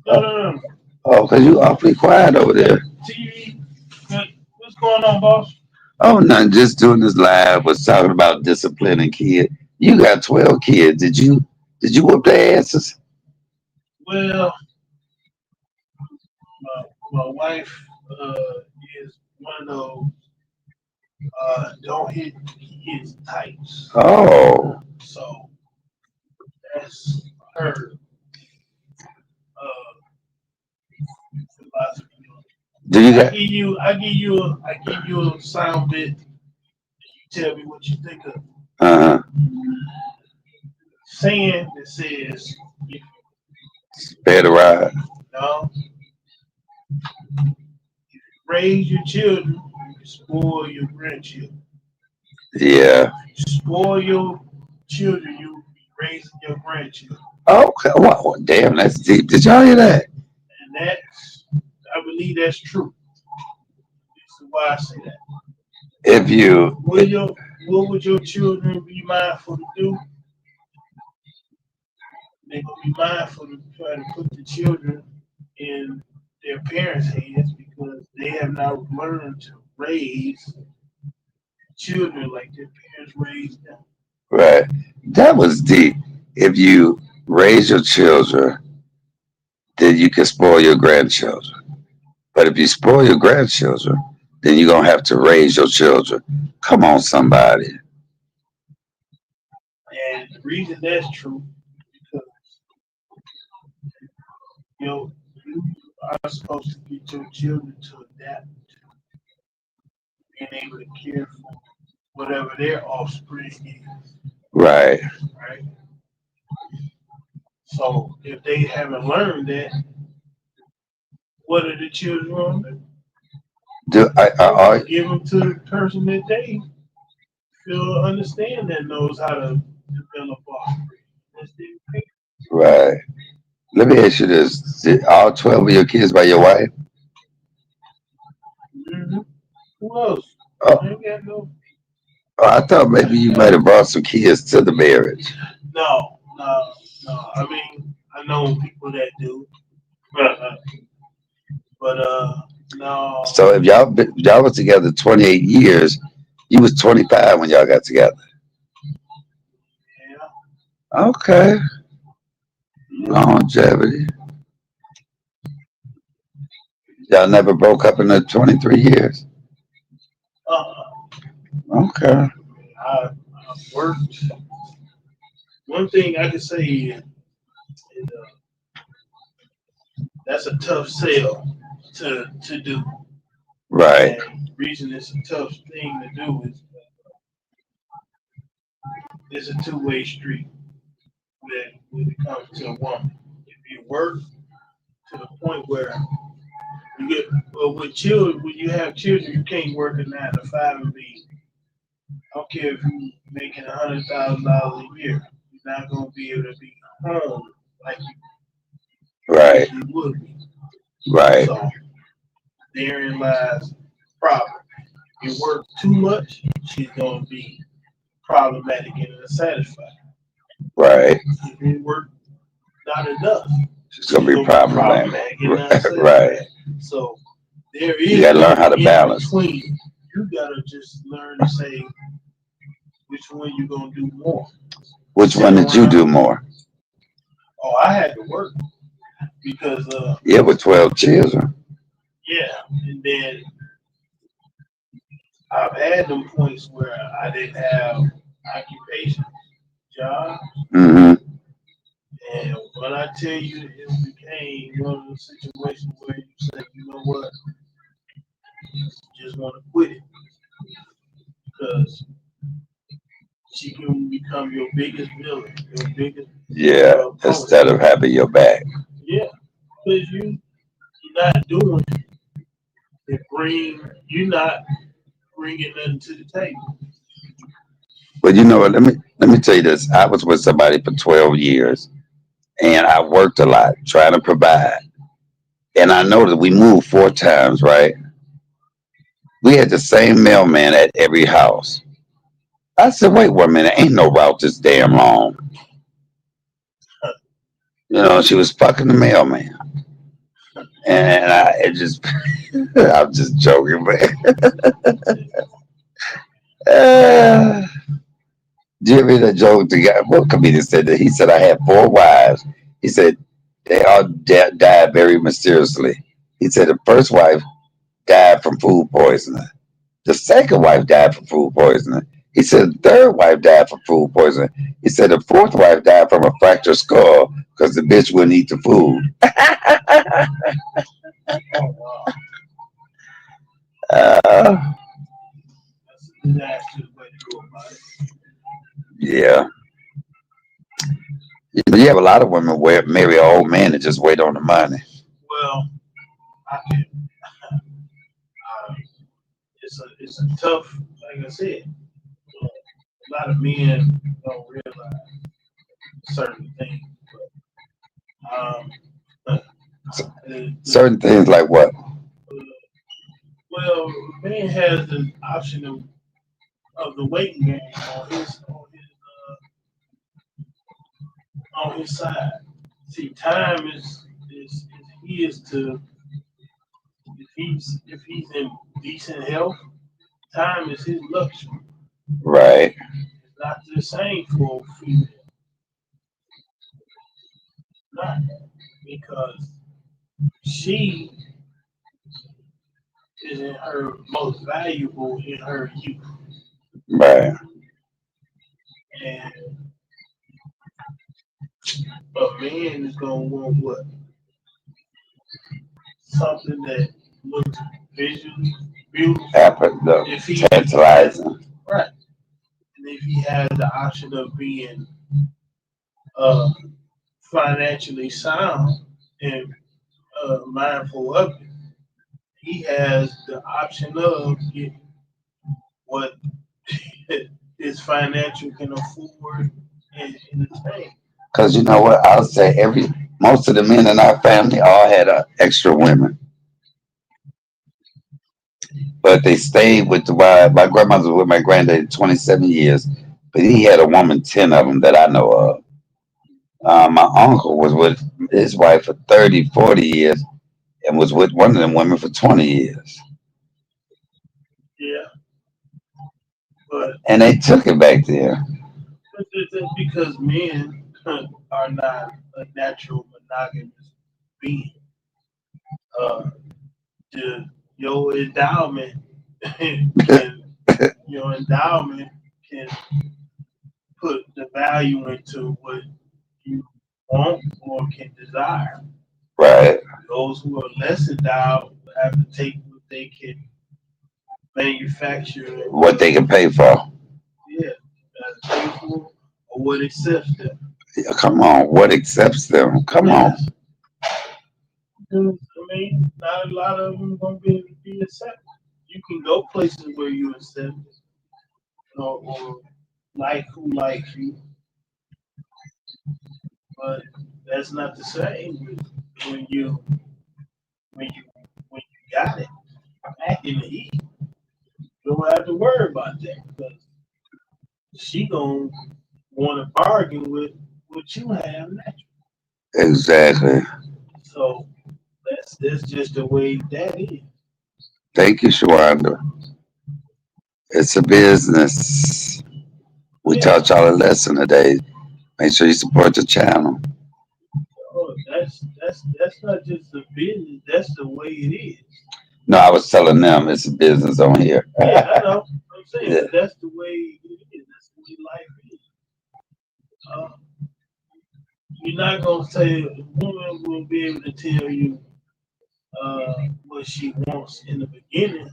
No, no, no. Oh, cause you awfully quiet over there. TV. What's going on, boss? Oh, nothing. Just doing this live. Was talking about disciplining kids. You got 12 kids. Did you whoop their asses? Well, my wife is one of those don't hit kids types. Oh, So that's her philosophy. do you got? I give you a sound bit. You tell me what you think of. Uh, Saying that says, if spare the ride. no, raise your children, you spoil your grandchildren. Yeah. Spoil your children, you be raising your grandchildren. Okay. Wow. Damn, that's deep. Did y'all hear that? And that's, I believe that's true. This is why I say that. If you, Will your, what would your children be mindful to do? They're going to be mindful to try to put the children in their parents' hands because they have not learned to raise children like their parents raised them. right? That was deep. If you raise your children, then you can spoil your grandchildren. But if you spoil your grandchildren, then you're gonna have to raise your children. Come on, somebody. And the reason that's true is because you are supposed to get your children to adapt to being able to care for whatever their offspring is, Right. right? So if they haven't learned that, what are the children going to do? Do I Give them to the person that they feel understand that knows how to develop offspring. That's their parents. right. Let me ask you this: did all 12 of your kids by your wife? Mm-hmm. Who else? I Oh, ain't got no. oh, I thought maybe you might have brought some kids to the marriage. No, no, no. I mean, I know people that do, but no. So if y'all was together 28 years, you was 25 when y'all got together. Yeah, Okay, yeah. longevity. Y'all never broke up in the 23 years. Uh, Okay. I've worked. One thing I can say is that's a tough sell to do. Right. And the reason it's a tough thing to do is it's a two-way street when it comes to a woman. If you work to the point where you get well with children, when you have children, you can't work a 9 to 5 and be. I don't care if you making $100,000 a year, you're not gonna be able to be home like you Right. usually would be. Right. So therein lies the problem. If you work too much, she's gonna be problematic and unsatisfied. Right. If you work not enough, It's gonna she's be gonna be problematic. problematic and Right. unsatisfied. So there You is gotta learn how no to in balance. between. You gotta just learn to say which one you're gonna do more. Which Sit one did you around. do more? Oh, I had to work because Yeah, with 12 children. yeah, and then I've had them points where I didn't have occupation, job, Mm-hmm. and when I tell you it became one of those situations where you say, you know what, you just want to quit it because she can become your biggest villain, your biggest Yeah. opponent. Instead of having your back. Yeah, because you. not doing it, you're not bringing nothing to the table. But you know what? Let me tell you this. I was with somebody for 12 years, and I worked a lot trying to provide. And I noticed we moved 4 times, right? We had the same mailman at every house. I said, wait 1 minute, ain't no route this damn long. You know, she was fucking the mailman. And it just, I'm just joking, man. Do you ever hear that joke? The guy, what comedian said that? He said, I had 4 wives. He said, they all died very mysteriously. He said, the first wife died from food poisoning. The second wife died from food poisoning. He said the third wife died from food poisoning. He said the fourth wife died from a fractured skull because the bitch wouldn't eat the food. Oh wow, Uh, that's a disastrous way to go about it. yeah. But you have a lot of women where marry an old man and just wait on the money. Well, I can. It's a tough, like I said. A lot of men don't realize certain things. But, Certain things like what? well, man has the option of the waiting game on his side. See, time is his to if he's in decent health, time is his luxury. Right. It's not the same for a female, not because she is in her most valuable in her youth, Right. and a man is gonna want what something that looks visually beautiful. Happen though. If he Tantalizing. right, and if he has the option of being uh, financially sound and mindful of it, he has the option of getting what his financial can afford and attain. Because you know what? I'll say most of the men in our family all had extra women. But they stayed with the wife. My grandmother was with my granddad 27 years, but he had a woman, 10 of them that I know of. My uncle was with his wife for 30, 40 years and was with one of them women for 20 years. Yeah, but And they took it back there. that's because men are not a natural monogamous being. Uh, the, your endowment can your endowment can put the value into what you want or can desire. Right. Those who are less endowed have to take what they can manufacture. What they can pay for. Yeah, pay for or what accepts them. Yeah, come on. What accepts them? Come on. Yes. I mean, not a lot of them gonna be able to be accepted. You can go places where you accept or like who likes you, but that's not the same with when you when you when you got it back in the heat. You don't have to worry about that because she gonna want to bargain with what you have now. Exactly. So that's just the way that is. Thank you, Shawanda. It's a business. We Yeah, taught y'all a lesson today. Make sure you support the channel. oh, that's not just a business. That's the way it is. No, I was telling them it's a business on here. Yeah, I know. I'm saying, Yeah. but that's the way it is. That's the way life is. Uh, you're not gonna say a woman will be able to tell you what she wants in the beginning,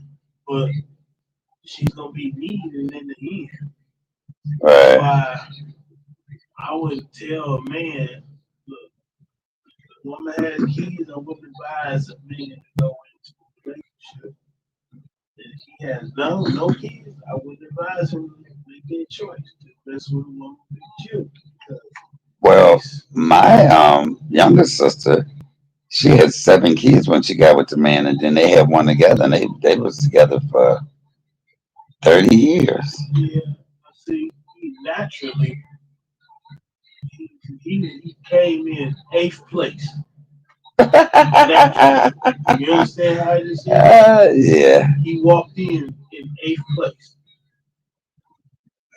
but she's gonna be needing in the end. That's Right. why I would tell a man, look, woman has kids, I wouldn't advise a man to go into a relationship. If he has no kids, I wouldn't advise him to make a choice to mess with a woman with children. Well, Because my younger sister, she had 7 kids when she got with the man, and then they had one together, and they was together for 30 years. yeah, see, he naturally he came in 8th place. Naturally. You understand how this is? Yeah. He walked in 8th place.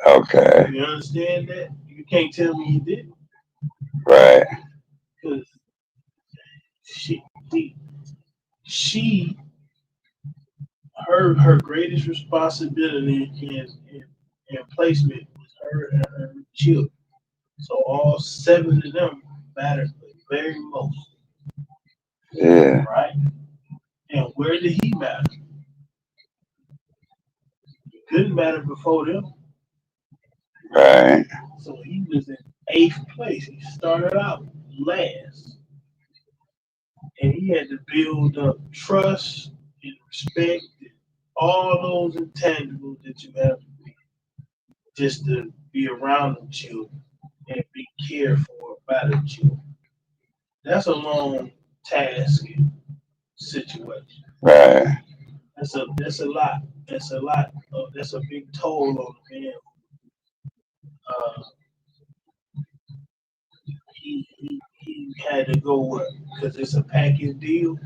Okay. You understand that? You can't tell me he didn't, Right. because she, he, she, her greatest responsibility and placement was her and her children. So all 7 of them mattered the very most, Yeah. right? And where did he matter? He couldn't matter before them. Right. So he was in 8th place. He started out last. And he had to build up trust and respect and all those intangibles that you have to be just to be around them children and be cared for by the children. That's a long task and situation. Right. That's a lot. That's a lot. That's a big toll on the man. Uh, he had to go because it's a package deal.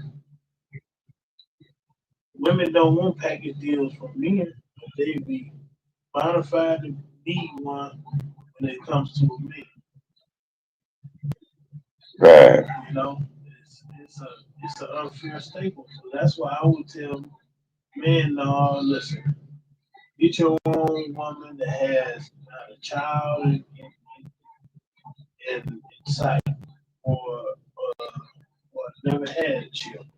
Women don't want package deals from men. They be modified to need one when it comes to a man. Right. You know, it's an unfair statement. So that's why I would tell men, no, listen, get your own woman that has a child in sight, or never had children.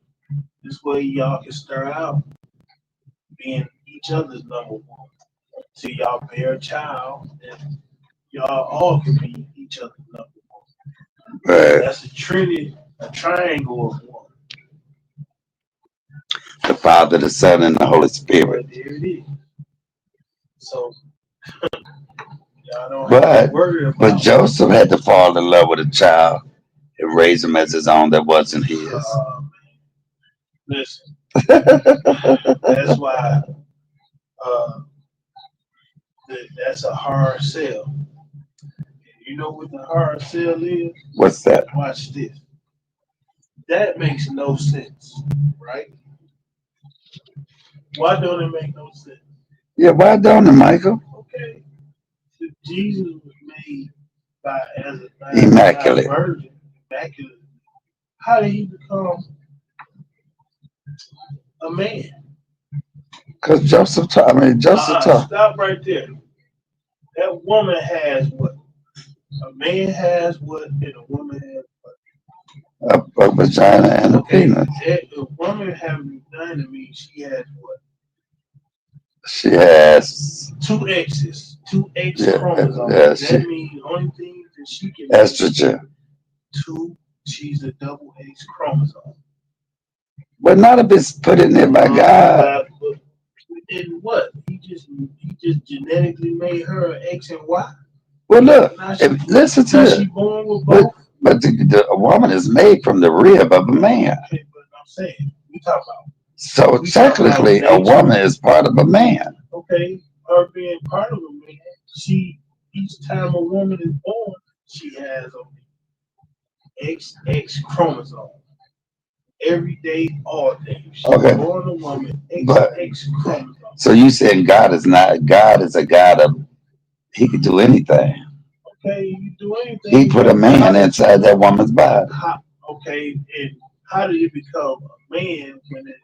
This way y'all can start out being each other's number one. So y'all bear a child and y'all all can be each other's number one. Right. That's a trinity, a triangle of one. The Father, the Son, and the Holy Spirit. But there it is. So y'all don't have to But worry but about Joseph had to fall in love with a child and raise him as his own that wasn't his. listen. That's why uh, that's a hard sell. You know what the hard sell is? What's that? Watch this. That makes no sense, right? Why don't it make no sense? Yeah, why don't it, Michael? Okay, so Jesus was made as Immaculate. a virgin, immaculate. How did he become a man? Because Joseph taught. Stop right there. That woman has what? A man has what, and a woman has what? A vagina and a Okay, penis. a woman having vagina means she has what? She has 2 X's, 2 X yeah, chromosomes. yeah, That means the only thing that she can estrogen. she's a double X chromosome. But not if it's put in there by God. In what? He just genetically made her an X and Y. Well, look, Now she, listen to now this. she born with both. But a woman is made from the rib of a man. Okay, but I'm saying we talk about. So technically, a woman is part of a man. Okay, her being part of a man, each time a woman is born, she has a XX chromosome. Every day, all day. She's Okay. born a woman, But- XX chromosome. So you saying God is a God of, he could do anything. Okay, you do anything. He put a man inside that woman's body. Okay, and how did you become a man when the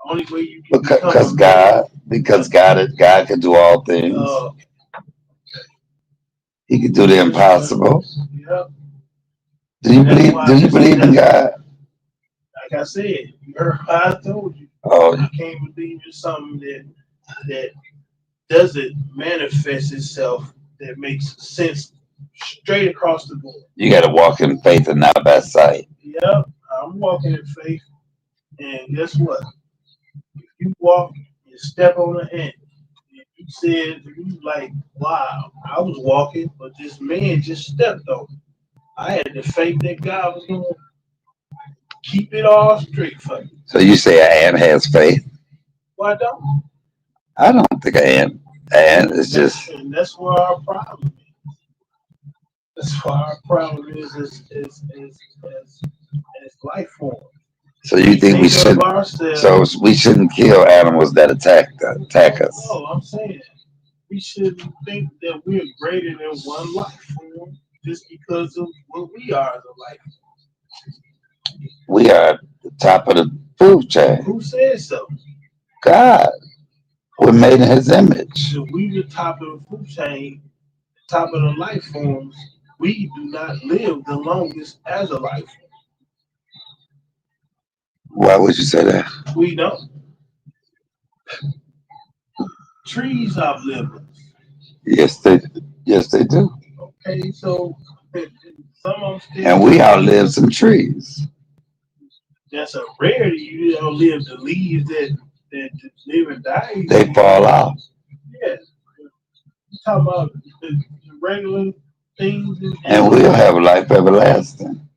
only way you can Because become God can do all things. He can do the impossible. Yeah. Do you believe in God? Like I said, you heard how I told you. Oh, You can't believe in something that doesn't manifest itself, that makes sense straight across the board. you got to walk in faith and not by sight. Yep, I'm walking in faith, and guess what? If you walk and step on the ant, and you said you like, wow, I was walking, but this man just stepped on me. I had the faith that God was gonna keep it all straight for me. So you say an ant has faith? Why don't? I don't think an ant. An ant is just. And that's where our problem is. That's why our problem is life form. So you think we Think should? of ourselves. So we shouldn't kill animals that attack us. No, I'm saying we shouldn't think that we're greater than one life form just because of what we are as a life We are at the top of the food chain. form. Who says so? God, we're made in His image. If we the top of the food chain, top of the life forms, we do not live the longest as a life form. Why would you say that? We don't. Trees outlive us. Yes, they do. Okay, so some of them still. And we outlive some trees. That's a rarity. You outlive the leaves that live and die. They fall off. Yeah. You talk about the regular things. And we'll have life everlasting.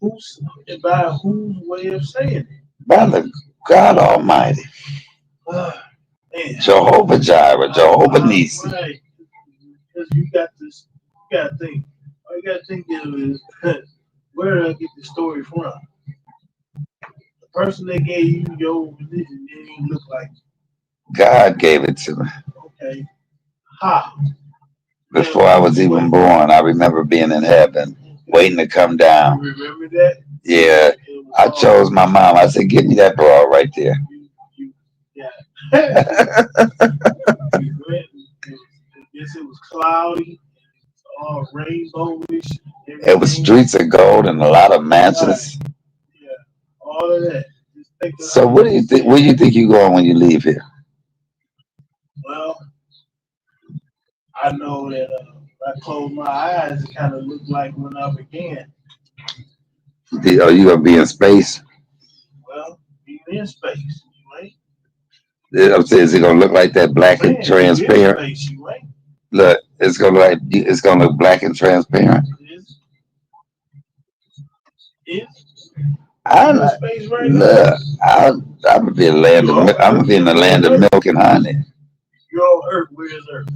Who's by whose way of saying it? By the God Almighty. Uh, man. Jehovah Jireh, Jehovah Nisi. Right. Because you got this, you got to think. All you got to think of is where did I get the story from? The person that gave you your religion didn't even look like you. God gave it to me. Okay. How? Before I was even born, I remember being in heaven, waiting to come down. You remember that? Yeah, I chose my mom. I said, "Give me that bra right there." Yeah. You went, guess it was cloudy, all rainbowish. It was streets of gold and a lot of mansions. Yeah, all of that. Just think of So, what do you think? Where do you think you going when you leave here? Well, I know that if I close my eyes, it kind of looked like when I began. Are you gonna be in space? Well, being in space, you ain't. I'm saying, is it gonna look like that, black and Man, transparent? you in space, you ain't. Look, it's gonna look black and transparent. Is I in like, space right now? look. I'm gonna be in the land of. I'm gonna be in the land of milk and honey. You're on Earth. Where is Earth?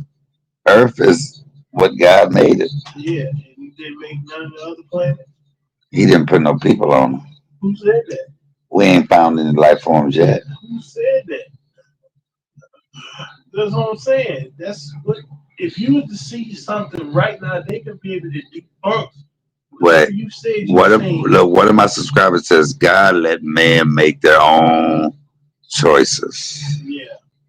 Earth is what God made it. Yeah, and you didn't make none of the other planets. He didn't put no people on them. Who said that? We ain't found any life forms yet. Who said that? That's what I'm saying. That's what. If you were to see something right now, they could be able to debunk. Wait, You said one of my subscribers says God let man make their own choices. Yeah.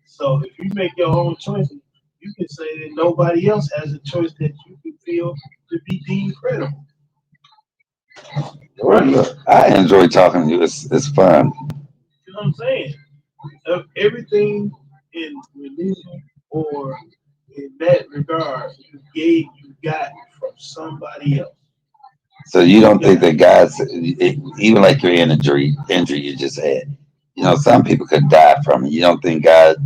So if you make your own choices, you can say that nobody else has a choice that you can feel to be deemed credible. Right. Look, I enjoy talking to you. It's fun. You know what I'm saying? Of everything in religion or in that regard, you got from somebody else. So you don't think that God's even like your injury you just had? You know, some people could die from it. You don't think God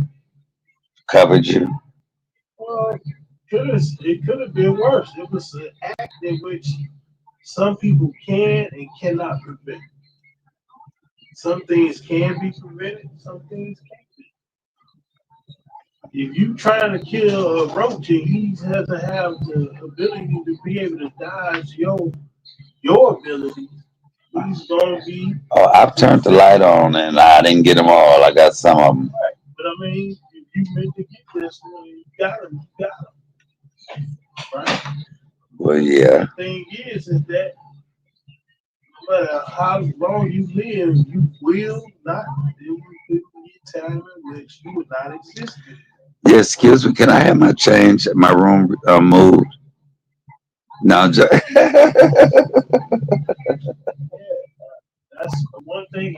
covered you? Well, it could have been worse. It was an act in which some people can and cannot prevent. Some things can be prevented, some things can't be. If you trying to kill a roach and he has to have the ability to be able to dodge your ability, he's gonna be. Oh, I've turned the light on and I didn't get them all. I got some of them. Right. But I mean, if you meant to get this one, you got him. You got him. Right. Well, yeah. The thing is that no matter how long you live, you will not. There will be a time in which you will not exist. Yeah, excuse me. Can I have my change? My room moved. No, Yeah, that's one thing.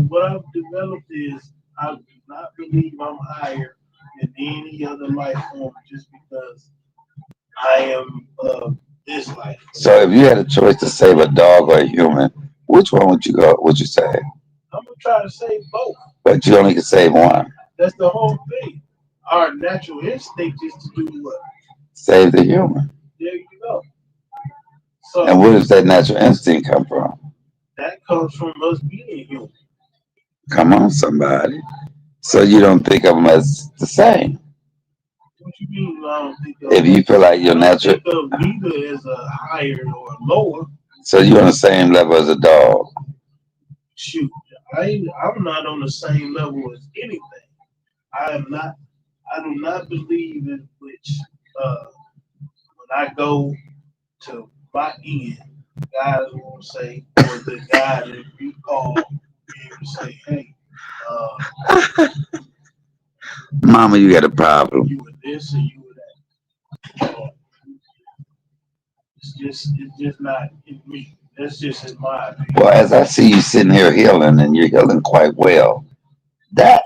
What I've developed is I do not believe I'm higher than any other life form just because I am this life. So if you had a choice to save a dog or a human, which one would you go? Would you say? I'm gonna try to save both. But you only can save one. That's the whole thing. Our natural instinct is to do what? Save the human. There you go. And So where does that natural instinct come from? that comes from us being human. Come on, somebody. So you don't think of them as the same. What you mean? I don't think of. If you feel like I your don't natural, think of neither as a higher or lower. so you're on the same level as a dog. Shoot, I'm not on the same level as anything. I am not. I do not believe in which when I go to my end, guys will say, or the guy that you call, be able to say, hey, uh, Mama, you got a problem. you were this and you were that. It's just not in me. That's just in my opinion. Well, as I see you sitting here healing, and you're healing quite well, that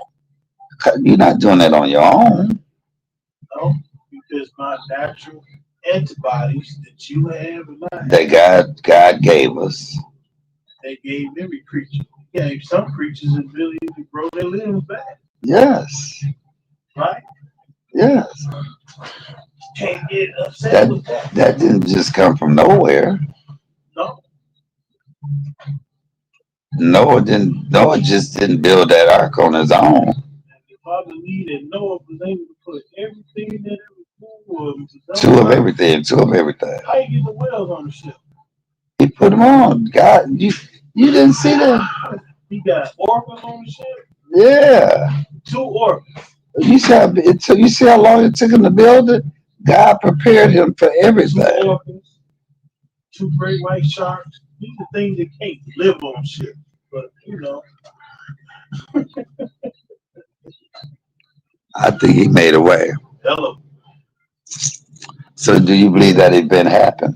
you're not doing that on your own. No, because my natural antibodies that you have and I have, That God gave us. they gave every creature. He gave some creatures the ability to grow their limbs back, Yes, right? yes. Can't get upset That with that. that didn't just come from nowhere. No, Noah just didn't build that ark on his own. and the Father needed Noah was able to put everything that it was Two of everything. How you get the wells on the ship? He put them on. God, you didn't see that? He got orphans on the ship. Yeah. 2 orphans. You see how long it took him to build it? God prepared him for 2 everything. orphans. 2 great white sharks. These are things that can't live on ship. But you know, I think he made a way. hello. So do you believe that event happened?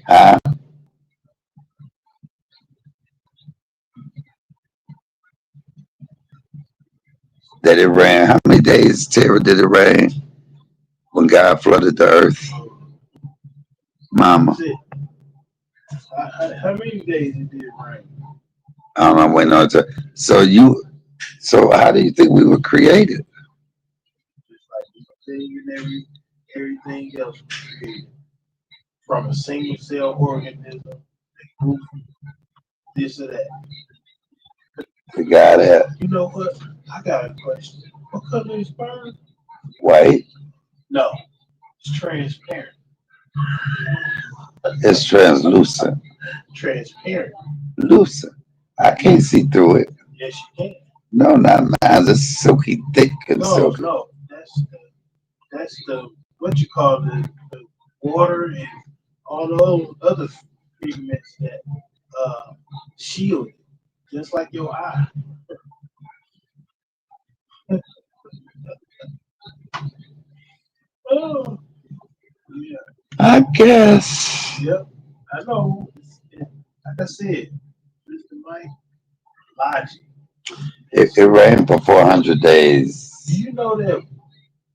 Huh? That it rained? How many days, Tara, did it rain when God flooded the earth? Mama. That's it. How many days it did rain? I don't know. Waiting on it. So how do you think we were created? Just like anything and everything else was created from a single cell organism, a group, this or that. The God had You know what? I got a question. What color is sperm? white. No, it's transparent. It's translucent. Transparent. Lucent. I can't see through it. Yes, you can. No, not mine. It's silky thick and No, silky. no, that's the what you call the water and all those other pigments that shield it, just like your eye. Oh, yeah, I guess. yep, I know. Like I said, Mr. Mike, logic. It rained for 400 days. Do you know that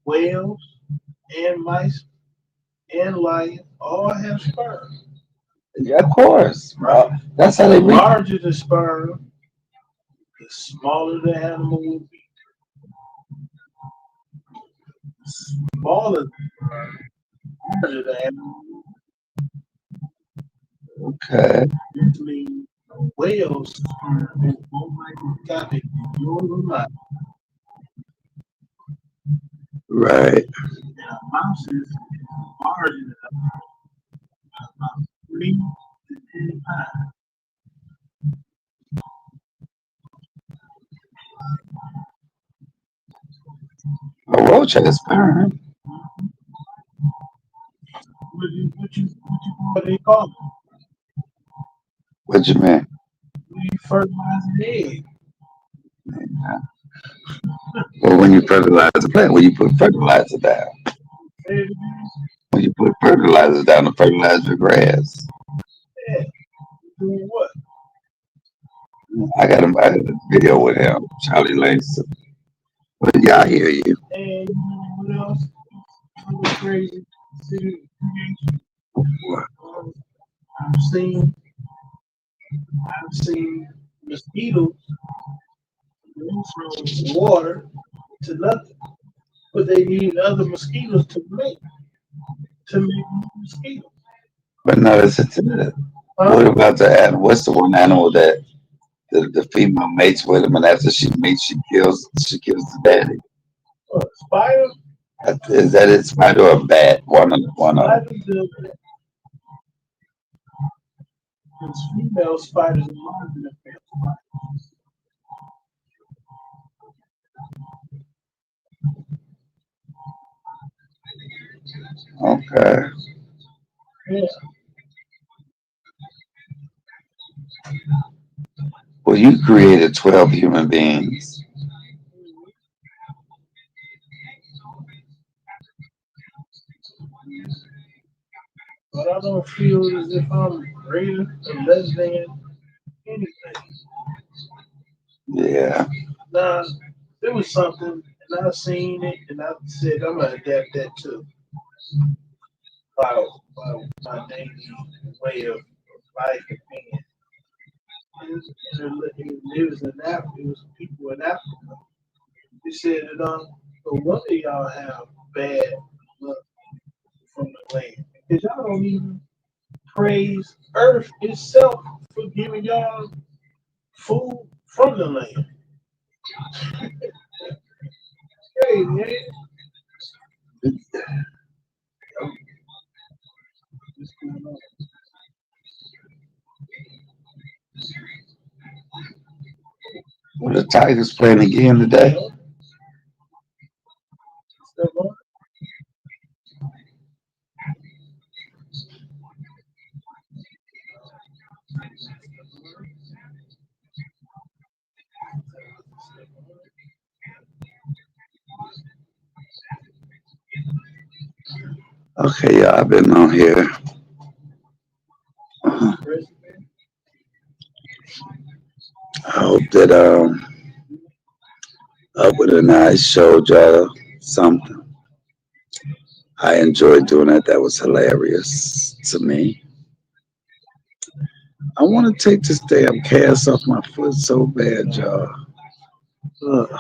whales and mice and lions all have sperm? Yeah, of course. Right. That's how The they reach. larger the sperm, the smaller the animal will be. Smaller the sperm, larger the animal. Okay. This means whales sperm is more likely to copy yours or mine. Right. And a mouse is larger than about 3 to 10 pounds. A roach has sperm. What do you call it? What you mean? When you fertilize an egg. Well, when you fertilize a plant, when you put fertilizer down. When you put fertilizer down to fertilize your grass. Yeah. Doing what? I got a video with him, Charlie Langston. But yeah, I hear you. And you know what else? It's crazy. See, I've seen mosquitoes move from water to nothing, but they need other mosquitoes to make mosquitoes. But no, it's what about the animal? What's the one animal that the female mates with him, and after she mates, she kills the daddy? Spiders. Is that it? Spider or a bat? One of them. Spiders do. It's female spiders are larger than male spiders. Okay. Yeah. Well, you created 12 human beings. But I don't feel as if I'm greater or less than anything. Yeah. Now, there was something, and I seen it, and I said I'm gonna adapt that to my daily way of life and being. It was in Africa. It was people in Africa. They said that but one of y'all have bad luck from the land because y'all don't even praise Earth itself for giving y'all food from the land. Hey man, what's going on? Well, the Tigers playing again today. Stuff on? Okay, y'all, I've been on here. I hope that Upward and I showed y'all something. I enjoyed doing it. That was hilarious to me. I want to take this damn cast off my foot so bad, y'all. Ugh.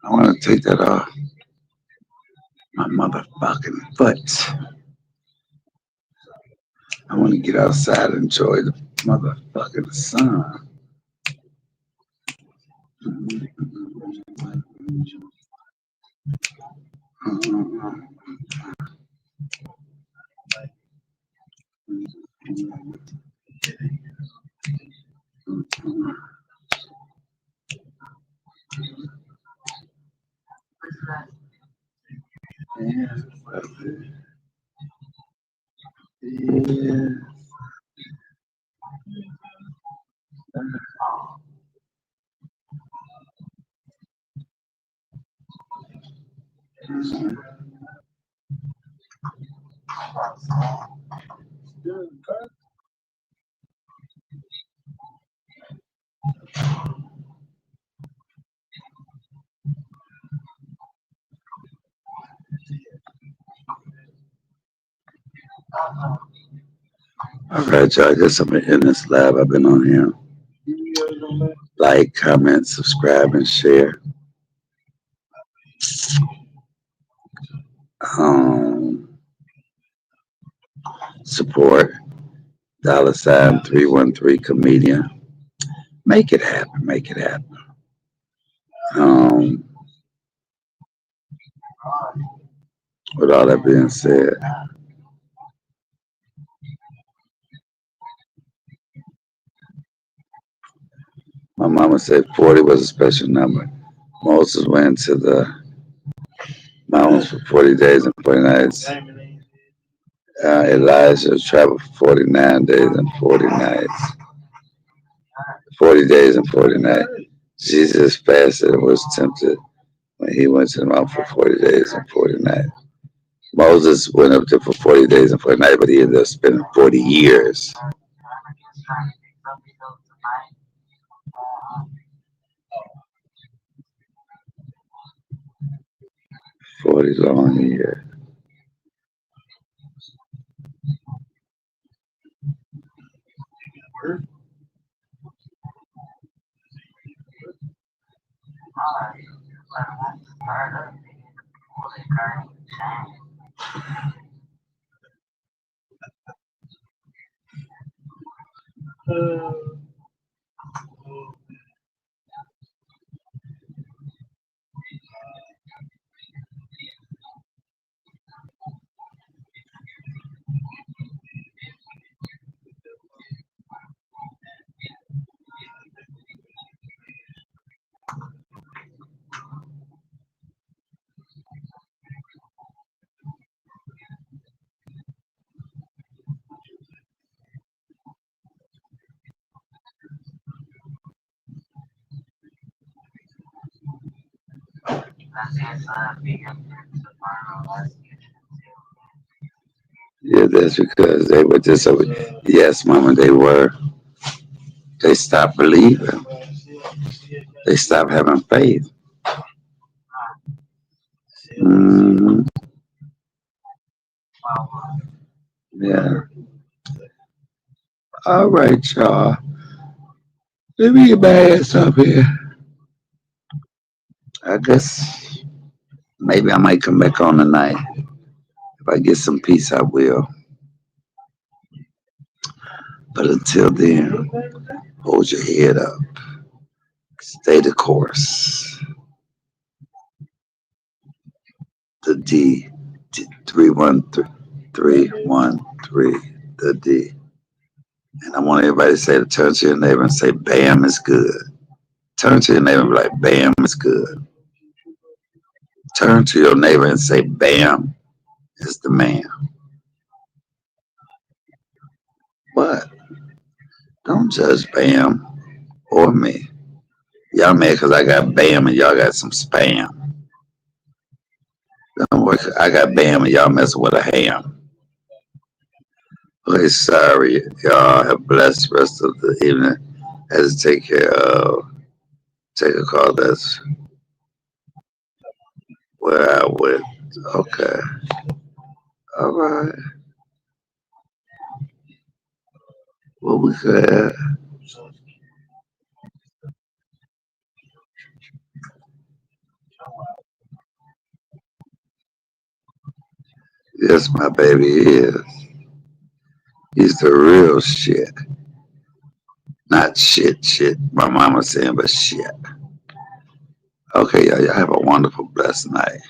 I want to take that off my motherfucking foot. I want to get outside and enjoy the motherfucking sun. Yeah. All right, y'all. I guess I'm in this lab. I've been on here. Like, comment, subscribe, and share. Support $313 comedian. Make it happen. Make it happen. With all that being said, my mama said 40 was a special number. Moses went to the mountains for 40 days and 40 nights. Elijah traveled for 49 days and 40 nights. 40 days and 40 nights. Jesus fasted and was tempted when he went to the mountain for 40 days and 40 nights. Moses went up there for 40 days and 40 nights, but he ended up spending 40 years. 40 long years. Word. Uh, Yeah, that's because they were yes, mama, they were. They stopped believing. They stopped having faith. Hmm. Yeah. All right, y'all. Let me get my ass up here. I guess maybe I might come back on tonight. If I get some peace, I will. But until then, hold your head up. Stay the course. The D 313. The D. And I want everybody to say to turn to your neighbor and say, "Bam is good." Turn to your neighbor and be like, "Bam is good." Turn to your neighbor and say, "Bam is the man." But don't judge Bam or me. Y'all mad because I got Bam and y'all got some spam. Don't worry, I got Bam and y'all messing with a ham. Okay, sorry. Y'all have a blessed rest of the evening. I had to take a call. That's where I went. Okay. All right. Well, we could. Yes, my baby is. He's the real shit. Not shit. My mama saying, but shit. Okay, y'all have a wonderful, blessed night.